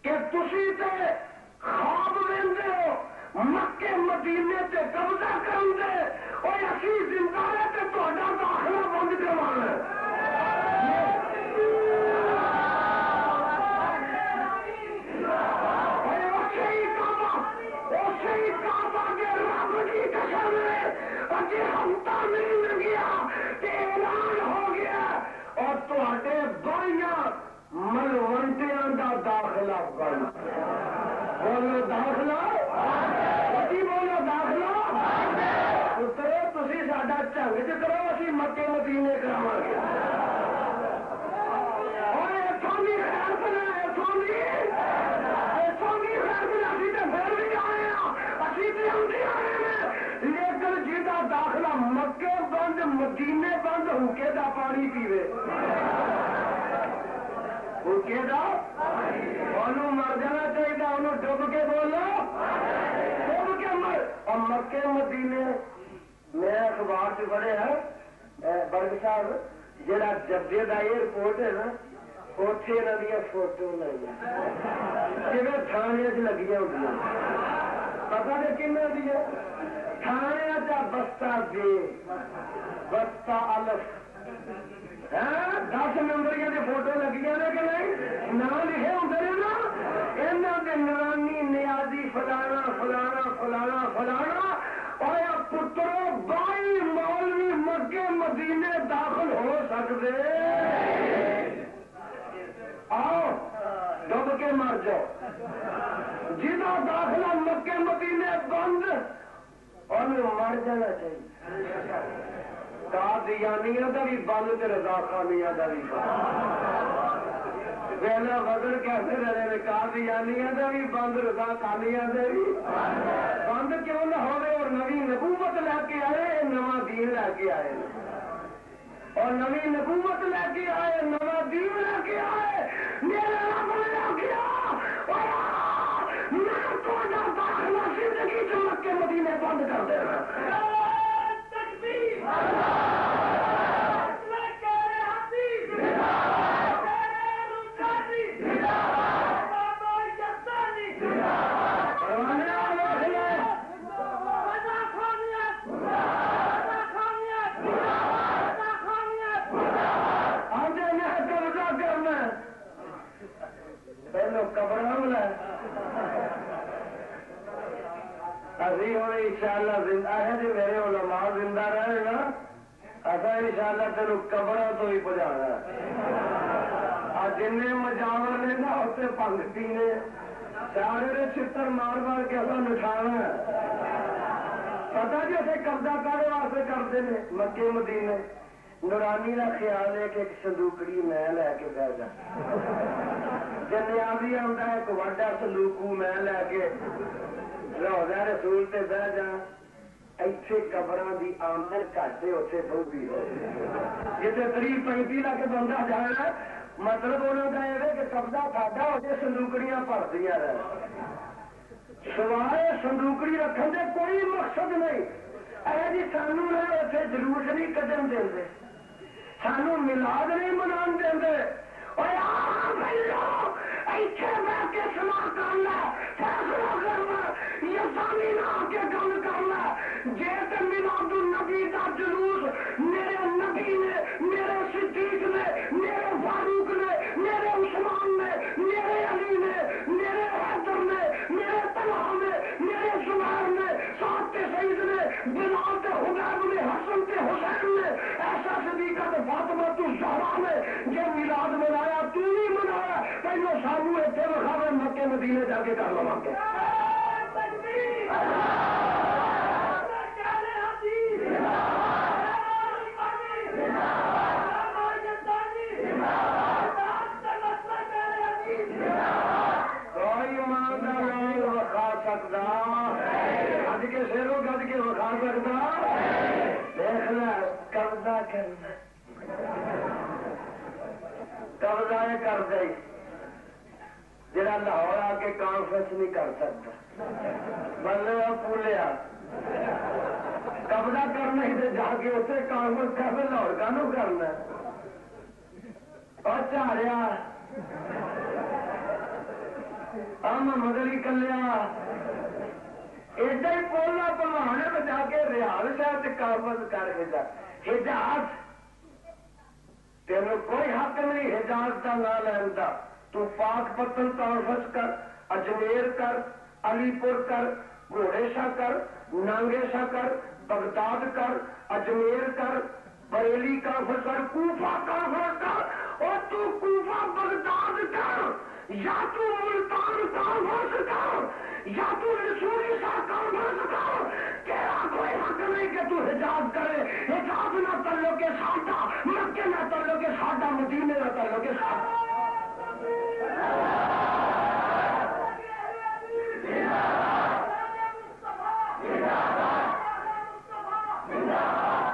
کہ تسی تے خواب ویندے ہو مکے مدینے تے قبضہ کرندے اور اسی زندہ رہے تے تہاڈا داخلہ بند کروانا ہے. جی ہفتہ نہیں لگ گیا کہ اعلان ہو گیا اور تھوڑے بڑیاں ملوٹیاں کا داخلہ بند. بولو داخلہ کی بولو داخلہ اترو. تھی ساڈا جنگ چ کرو اسی مکے مدینے کراو گے. اور اتوں کی خیر بنا اتوں کی خیر بنا سی تو بند ہوکے دا پانی پیوے ہوکے دا انہوں مر جانا چاہیے انہوں ڈب کے بولو ڈب کے مر اور مکے مدینے میں اخبار سے پڑھے ہیں برگ صاحب جہاں جدے کا ایئرپورٹ ہے نا اتنے یہاں دیا فوٹو لائی جی تھانے چ لگی ہوتی پتا نہیں کن دیا تھانے چ بستہ دے بستہ الف 10 نمبریاں کی فوٹو لگی نے کہ نہیں نام لکھے ہوتے ہیں نا یہاں کے نورانی نیازی فلانا فلانا فلانا فلانا اور پترو 22 مولوی مکے مدینے داخل ہو سکتے آؤ ڈب کے مر جاؤ جہاں داخلہ مکے مدینے بند انہوں مر جانا چاہیے قادیانیاں کا بھی بند رضا خانیاں کا بھی پہلا بدل کیسے رہے قادیانیاں کا بھی بند رضا خانیاں کا بھی بند کیوں نہ ہوئے اور نوی نبوت لے کے آئے نواں دین لے کے آئے اور نوی نبوت لے کے آئے نواں دین لے کے آئے میرے رب نے آخیا میں تو داخلہ زندگی چ مکے مدینے بند کر دینا ابھی ہوں ان شاء اللہ زندہ ہے جی میرے علماء زندہ رہے نا اصا ان شاء اللہ تین قبر تو ہی پہنچانا جن مجاور نے نا اتنے پنکتی نے سارے چھتر مار مار کے اصل نٹھانا پتا جی اتنے قبضہ کرنے واسطے کرتے ہیں مکے مدینے نورانی کا خیال ہے کہ ایک صندوقڑی میں لے کے بہ جا جنیازی آتا ہے ایک وڈا صندوقو میں لے کے روزہ رسول تے بہ جا ایتھے قبراں دی آمد گھٹ ہے اتنے بہتی ہو جتنے 30-35 لاکھ بندہ جانا مطلب انہوں کا یہ کہ قبضہ ساڈا ہو جائے صندوقڑیاں بھردیاں رہ سوائے صندوقڑی رکھنے کا کوئی مقصد نہیں اے جی سانو اتنے جلوس نہیں کڈن دے سانو ملاد نہیں منا دے بہ کے سلا کرنا فیصلہ کرنا یہ سانی نہ آ کے گل کرنا جی تو میلاد النبی کا جلوس میرے نبی نے میرے صدیق نے میرے فاروق نے میرے عثمان نے میرے علی نے میرے حیدر نے میرے طلحہ نے میرے زبیر نے سعد سعید نے بلال کے حبیب نے حسن کے حسین نے ایسا صدیقہ کے فاطمہ تو زہرا نے یہ میلاد منایا تو نہیں منایا پہلو سامو اتنے وکھاوے مکے مدینے جا کے کر لوا گے وکھا سکتا گج کے شیروں گج کے وکھا سکتا دیکھنا قبضہ کرنا قبضہ یہ کر دے جڑا لاہور آ کے کانفرنس نہیں کر سکتا بلے پولیا قبضہ کرنا ہی جا کے اتنے کانفرنس کر لاہور کا کرنا اور چاریا محمد علی کلیا ایڈا ہی بولنا پلوانے میں جا کے ریال شہر سے کانفرنس کر کے جا حجاز تین کوئی حق نہیں حجاز کا نہ لینا تو پاک پتن کانفرنس کر اجمیر کر علی پور کر گھوڑے شاہ کر نانگے شاہ کر بغداد کر اجمیر کر بریلی کانفرنس کر کوفہ کانفرنس کر اور تو کوفہ بغداد کر یا تو ملتان کانفرنس کر یا تو رسولی شاہ کانفرنس کر تیرا کوئی حق نہیں کہ تو حجاز کرے حجاز نہ تلو کے ساڈا مکے نہ تلو کے ساڈا مدینے نہ تلو کے ساڈا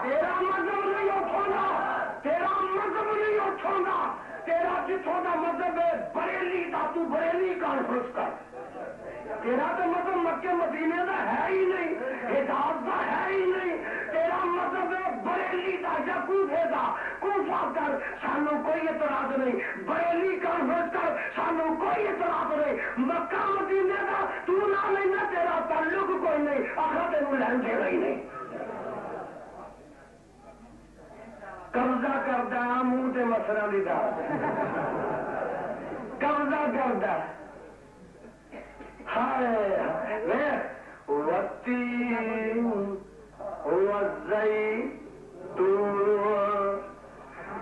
تیرا مذہب نہیں اٹھانا جتوں کا مذہب ہے بریلی کا تو بریلی کانفرنس کر تیرا تو مطلب مکے مدینے کا ہے ہی نہیں حجاز کا ہے ہی نہیں تیرا مطلب ہے بریلی کا یا کوفے کا کوفہ کر سانو کوئی اعتراض نہیں بریلی کانفرنس کر سانو کوئی اعتراض نہیں مکہ مدینے کا تو نہ لینا تیرا تعلق کوئی نہیں آخر تینوں لین دینا ہی نہیں قبضہ کرتا منہ تے مسرا دی دال قبضہ کرتا والتين والزيتون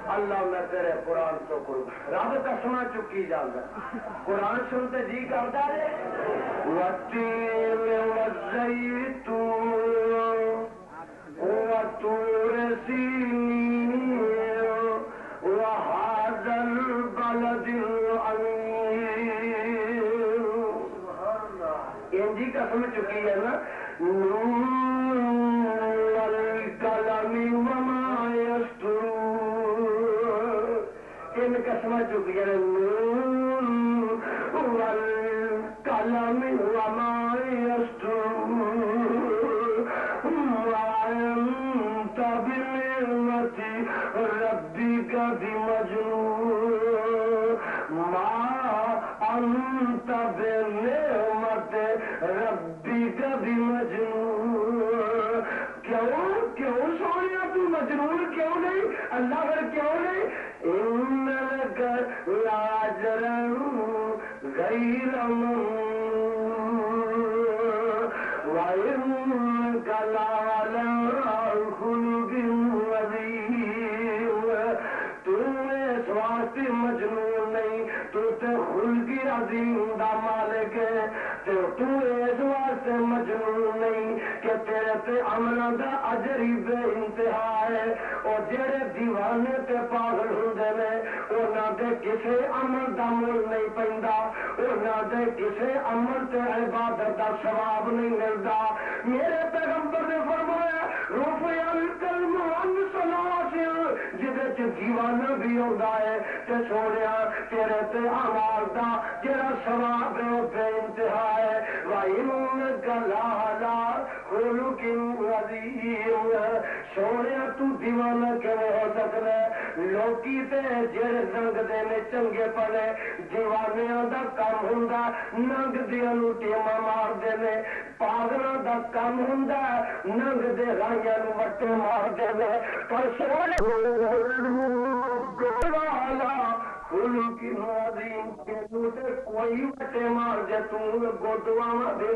اللہ میں تیرے قرآن تو قربان رب قسم چکی جانا قرآن سنتے جی کرتا ہے والتين والزيتون وطور سينين وهذا البلد الأمين جی قسم چکی ہے نا والقلم وما يسطرون ان قسم چکی ہے والقلم وما يسطرون وأنت بنعمة ربك بمجنون ما أنت بنعمة ربی کا بھی مجنون کیوں سویا تو مجنون کیوں نہیں اللہ پر کیوں نہیں ان لک لاجرا غیر ممنون وانک لعلی خلق عظیم تو اس واسطے مجنون نہیں تو تے خلق عظیم دا مالک ہے تو اس واسطے مجنون نہیں کہ تیرے تے عملوں دا اجر ہی بے انتہا ہے اور جڑے دیوانے تے پاگل ہوندے نے انہاں دے کسے عمل دا مول نہیں پیندا انہاں دے کسے عمل تے عبادت دا ثواب نہیں ملدا میرے پیغمبر نے فرمایا رفع القلم عن سلاسل جدے چ دیوانہ بھی ہوندا ہے تے سونیا تیرے تے اعمال دا جڑا ثواب ہے بے انتہا ہے وَإِنَّكَ لَعَلَىٰ خُلُقٍ عَظِيمٍ سونیا تو دیوانہ کیویں ہو سکدا ہے لوکی تے جڑے رنگ دے نے چنگے پڑے دیوانیاں دا کم ہوندا ننگ دیاں نوں ٹیما مار دے نے پاگلاں دا کم ہوندا ننگ دے رائیاں نوں وٹے مار دے نے پر سونے خلق عظیم کہ تو تے کوئی وٹے مار دے تو گودواں دے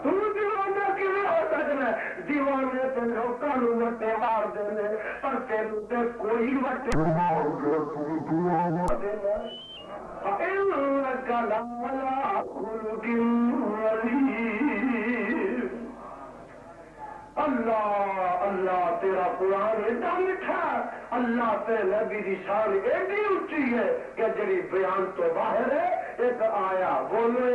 تو دیوانہ کیویں ہو سکدا دیوانے تے لوکاں نوں وٹے مار دے نے پر تینوں تے کوئی وٹے مار دے إنك لعلى خلق عظيم اللہ اللہ تیرا قرآن ایڈا میٹھا اللہ تے نبی دی شان ایڈی اونچی ہے کہ جڑی بیان تو باہر ہے ایک آیا بولو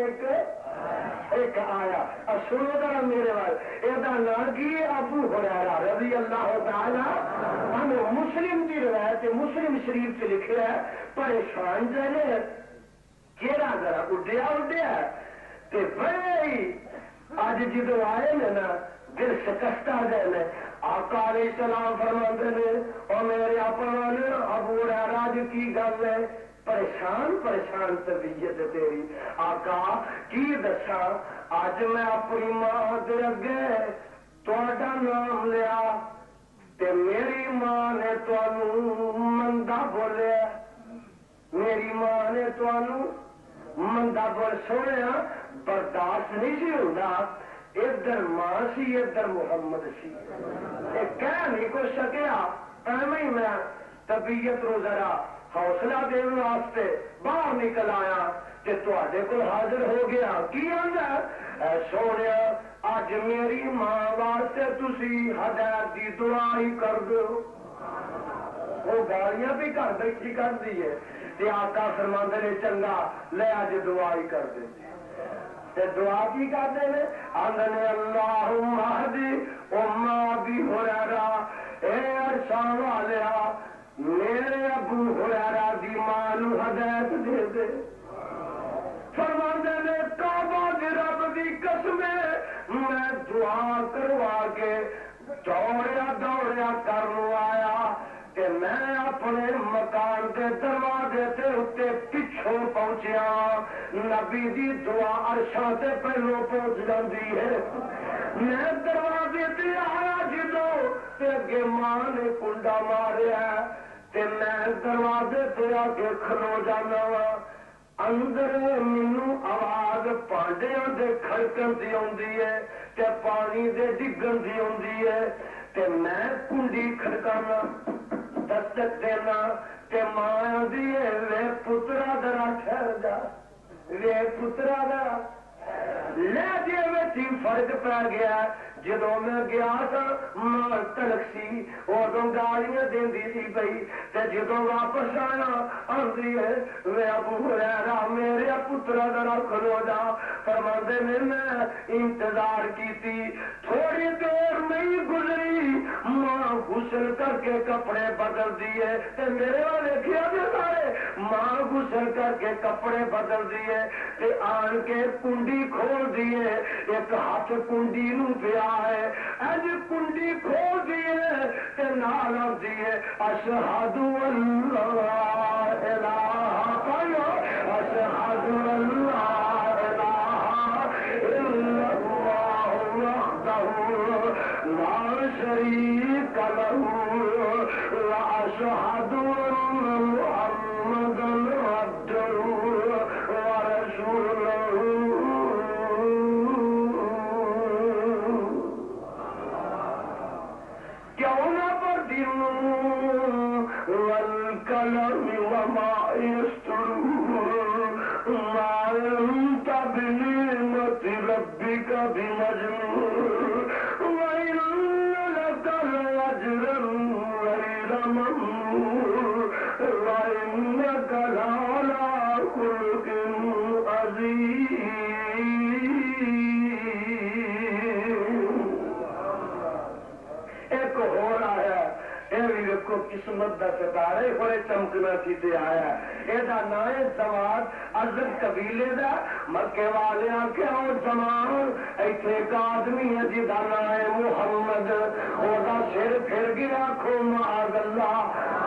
ایک آیا سنو ذرا میرے وال یہ نام کی ابو ہریرہ رضی اللہ تعالی عنہ مسلم کی روایت مسلم شریف سے لکھا ہے پریشان جنے کیڑا ذرا اڈیا تے بڑے اج جدو آئے نا دل شکستہ گئے نے آقا علیہ السلام فرماتے نے اور میرے اپنا ابو ہریرہ کی گل ہے پریشان طبیعت تیری آقا کی دسا اج میں اپنی ماں دے اگے تہاڈا نام لیا تے میری ماں نے تانوں مندا بولیا میری ماں نے تانوں مندا بول سویا برداشت نہیں سی ہوندا ادھر ماں سی ادھر محمد سی کہہ نہیں کچھ سکیا ایویں میں طبیعت نو ذرا حوصلہ دین واسطے باہر نکل آیا کہ تواڈے کول حاضر ہو گیا کی آندا سونیا اج میری ماں واسطے تسی ہدایت دی دعا ہی کر دو وہ گالیاں بھی گھر بیٹھی کر دی ہے تے آقا فرماندے نے چنگا لے اج دعا ہی کر دے تے دعا کی کرتے ہیں آندنے اللہم اہدی اما ابی ہریرہ اے عرشاں والیا میرے ابو ہریرہ دی ماں نو ہدایت دے دے فرماندے نے کعبہ دی رب دی قسم میں دعا کروا کے دوڑیا کرنو آیا کہ میں اپنے مکان کے دروازے تے اتے پچھوں پہنچیا نبی دی دعا عرشاں تے پہلو پہنچ جاندی ہے میں دروازے تے آیا جدو تے اگے ماں نے کنڈا ماریا تے میں دروازے تے آ کے کھلو جانا وا اندر مینو آواز پانڈیاں دے کھڑکن دی آندی ہے تے پانی دے ڈگن دی آندی ہے تے میں کنڈی کھڑکانا دستک دینا تے ماں آندی ہے وے پترا ذرا ٹھہر جا وے پترا ذرا لہجے میں فرق پی گیا جدو میں گیا تھا ماں تلک سی ادو گالیاں دینی سی پئی تے جدو واپس آیا آندی ہے وے ابو ہریرہ میرے پترا ذرا کھلو جا فرماندے نے میں انتظار کیتی تھوڑی دیر نہیں گزری ماں غسل کر کے کپڑے بدل دیے تے میرے والے کیا دے سارے ماں غسل کر کے کپڑے بدل دیے تے آن کے کنڈی کھول دیے ایک ہاتھ کنڈی نو پیا ہے اج کنڈی کھول دیے تے نال دیے اشہد اللہ الہ اشہد اللہ الہ الا اللہ وحدہ لا شریک لہ واشہد ان محمدا عبدہ ورسولہ والقلم وما يسطرون ما أنت بنعمة ربك بمجنون وإن لك لأجرا غير ممنون وإنك لعلى خلق عظيم ایک ہو رہا ہے کو قسمت دا ستارے بڑے چمکنا سی تے آیا اے دا نام زواد ازد قبیلے دا مکے والے آکھے او زمان ایتھے ایک آدمی ہے جی دا نام محمد او دا سر پھر گیا کھو معاذ اللہ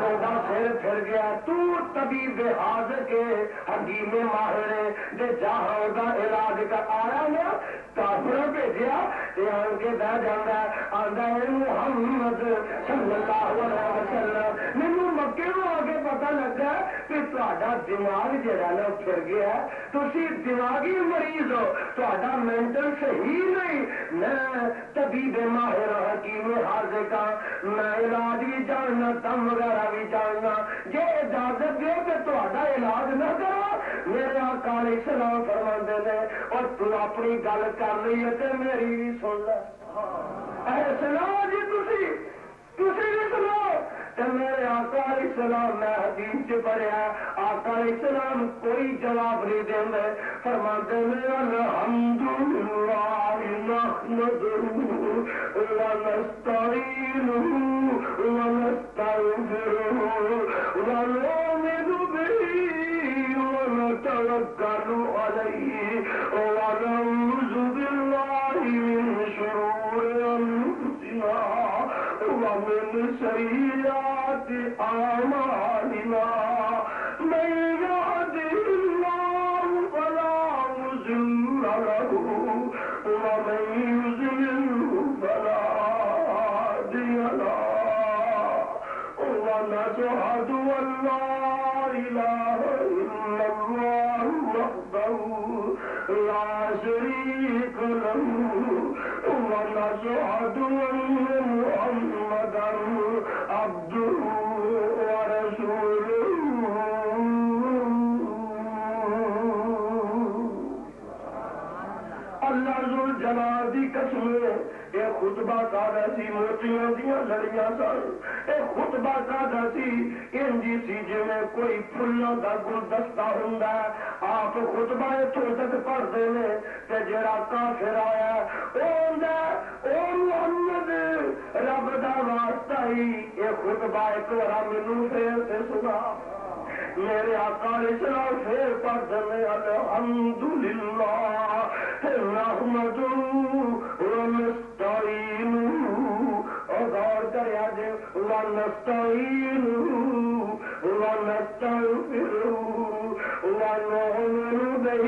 او دا سر پھر گیا تو طبیب حاضر کے حکیم ماہر دے جہاں او دا علاج کا آیا نا کافر بھیجیا تے آن کے دا جاندا آندا ہے محمد صلی اللہ علیہ وسلم مینو مکے نو آگے پتا لگا کہ تہاڈا دماغ جڑا نا پھر گیا تسی دماغی مریض ہو تہاڈا مینٹل صحیح نہیں میں طبیب ماہر حکیم حاضر کا میں علاج بھی جاننا دم وغیرہ بھی جاننا جے اجازت دیو کہ تہاڈا علاج نہ کرا میرے آقا علیہ السلام فرماندے نے اور تو اپنی گل کر رہی ہے تے میری بھی سن لے اے سناؤ جی تسی بھی سنو تے میرے آقا علیہ السلام میں حدیث چ پڑھیا آقا علیہ السلام کوئی جواب نہیں دے فرماتے ہیں الحمدللہ نحمدہ ونستعینہ ونستغفرہ ونؤمن بہ ونتوکل علیہ ونعوذ باللہ من شرور انفسنا ومن سيئات أعمالنا من يهده الله فلا مضل له ومن يضلل فلا هادي له ونشهد أن لا إله إلا الله وحده لا شريك له ونشهد أن محمدا عبده ورسوله اللہ ذوالجلال دی قسم یہ خطبہ سادہ سی موتیوں دیاں لڑیاں سن یہ خطبہ سادہ سی انجی سی جویں کوئی پھلاں دا گلدستہ ہوندا ہے. آپ خطبہ اتھوں تک پڑھتے ہیں تے جڑا کافر آیا او ہوندا او محمد رب دا واسطہ ہی یہ خطبہ ایک بار مینوں پھر تے سنا. میرے آقا اسلام پھر پڑھتے ہیں الحمدللہ نحمدہ ونستعینہ غور کریا جے ونستعینہ ونستغفرہ ونؤمن بہ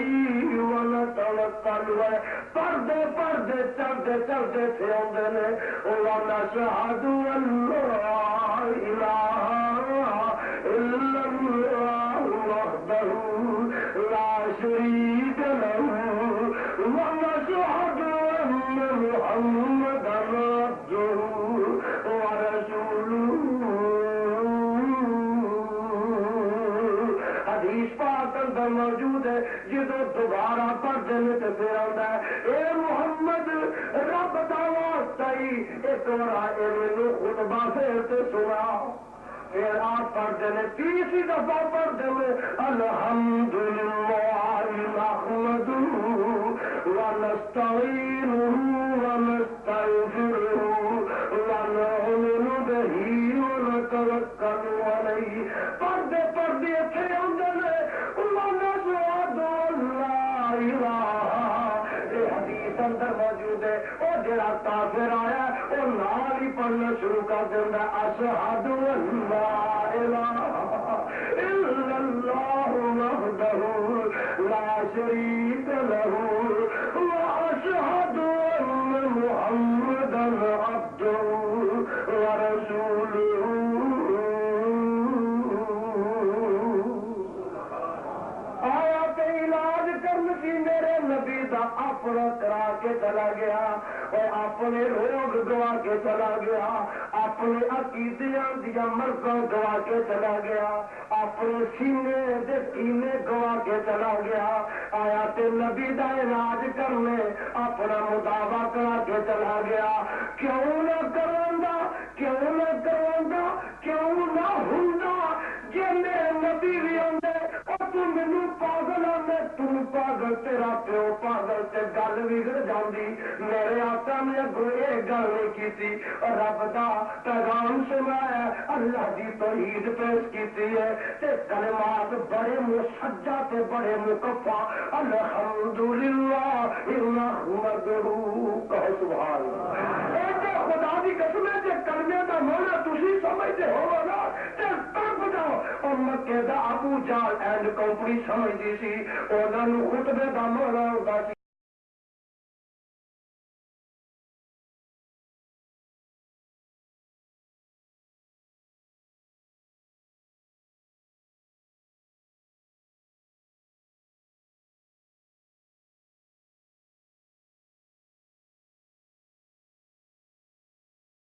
ونتوکل علیہ. پڑھتے پڑھتے چلتے چلتے تھے آدھے نے ونشہد ان لا الہ الا اللہ وحدہ لا شریک لہ ونشہد ان محمدا عبدہ ورسولہ. حدیث پاک اندر موجود ہے جدو دوبارہ پڑھتے ہیں تو پھر آتا ہے اے محمد رب دا واسطہ ہی ایک بار مینوں خطبہ پھر تے سنا. پھر آپ پڑھتے ہیں تیسری دفعہ پڑھتے ہیں الحمدللہ نحمدہ ونستعینہ ونستغفرہ ونؤمن بہ ونتوکل علیہ. پڑھتے پڑھتے اتنے آتے ہیں ونشہد ان لا الہ. یہ حدیث اندر موجود ہے. وہ جڑا کافر آیا وہ نال ہی پڑھنا شروع کر دینا اشہد ان لا الہ الا اللہ وحدہ لا شریک لہ واشہد ان محمدا عبدہ ورسولہ. آیا کہ علاج کرن سی میرے نبی دا اپنا کرا کے چلا گیا اور اپنے روگ گوا کے چلا گیا, اپنے عقیدیاں دیا مرضاں گوا کے چلا گیا, اپنے سینے دے کینے گوا کے چلا گیا. آیا تے نبی دا علاج کرنے اپنا مداوا کرا کے چلا گیا. کیوں نہ کروندا, کیوں نہ کروندا, کیوں نہ ہوندا جے میرے نبی بھی ہوندے اور تو مینوں پاگل آندے تم پاگل تیرا پیو پاگل تے گل بگڑ جاندی. میرے آقا نے اگوں یہ گل نہیں کیتی اور رب دا پیغام سنایا, اللہ دی توحید پیش کیتی ہے تے کلمات بڑے مسجع تے بڑے مکفا الحمدللہ نحمدہ. کہو سبحان اللہ. خدا دی قسم ہے جے کلمے دا معنی تسی سمجھتے ہو نا تے تڑپ جاؤ. اور مکے دا ابو جہل اینڈ کمپنی سمجھدی سی, انہاں نوں خطبے دا معنی ہوندا سی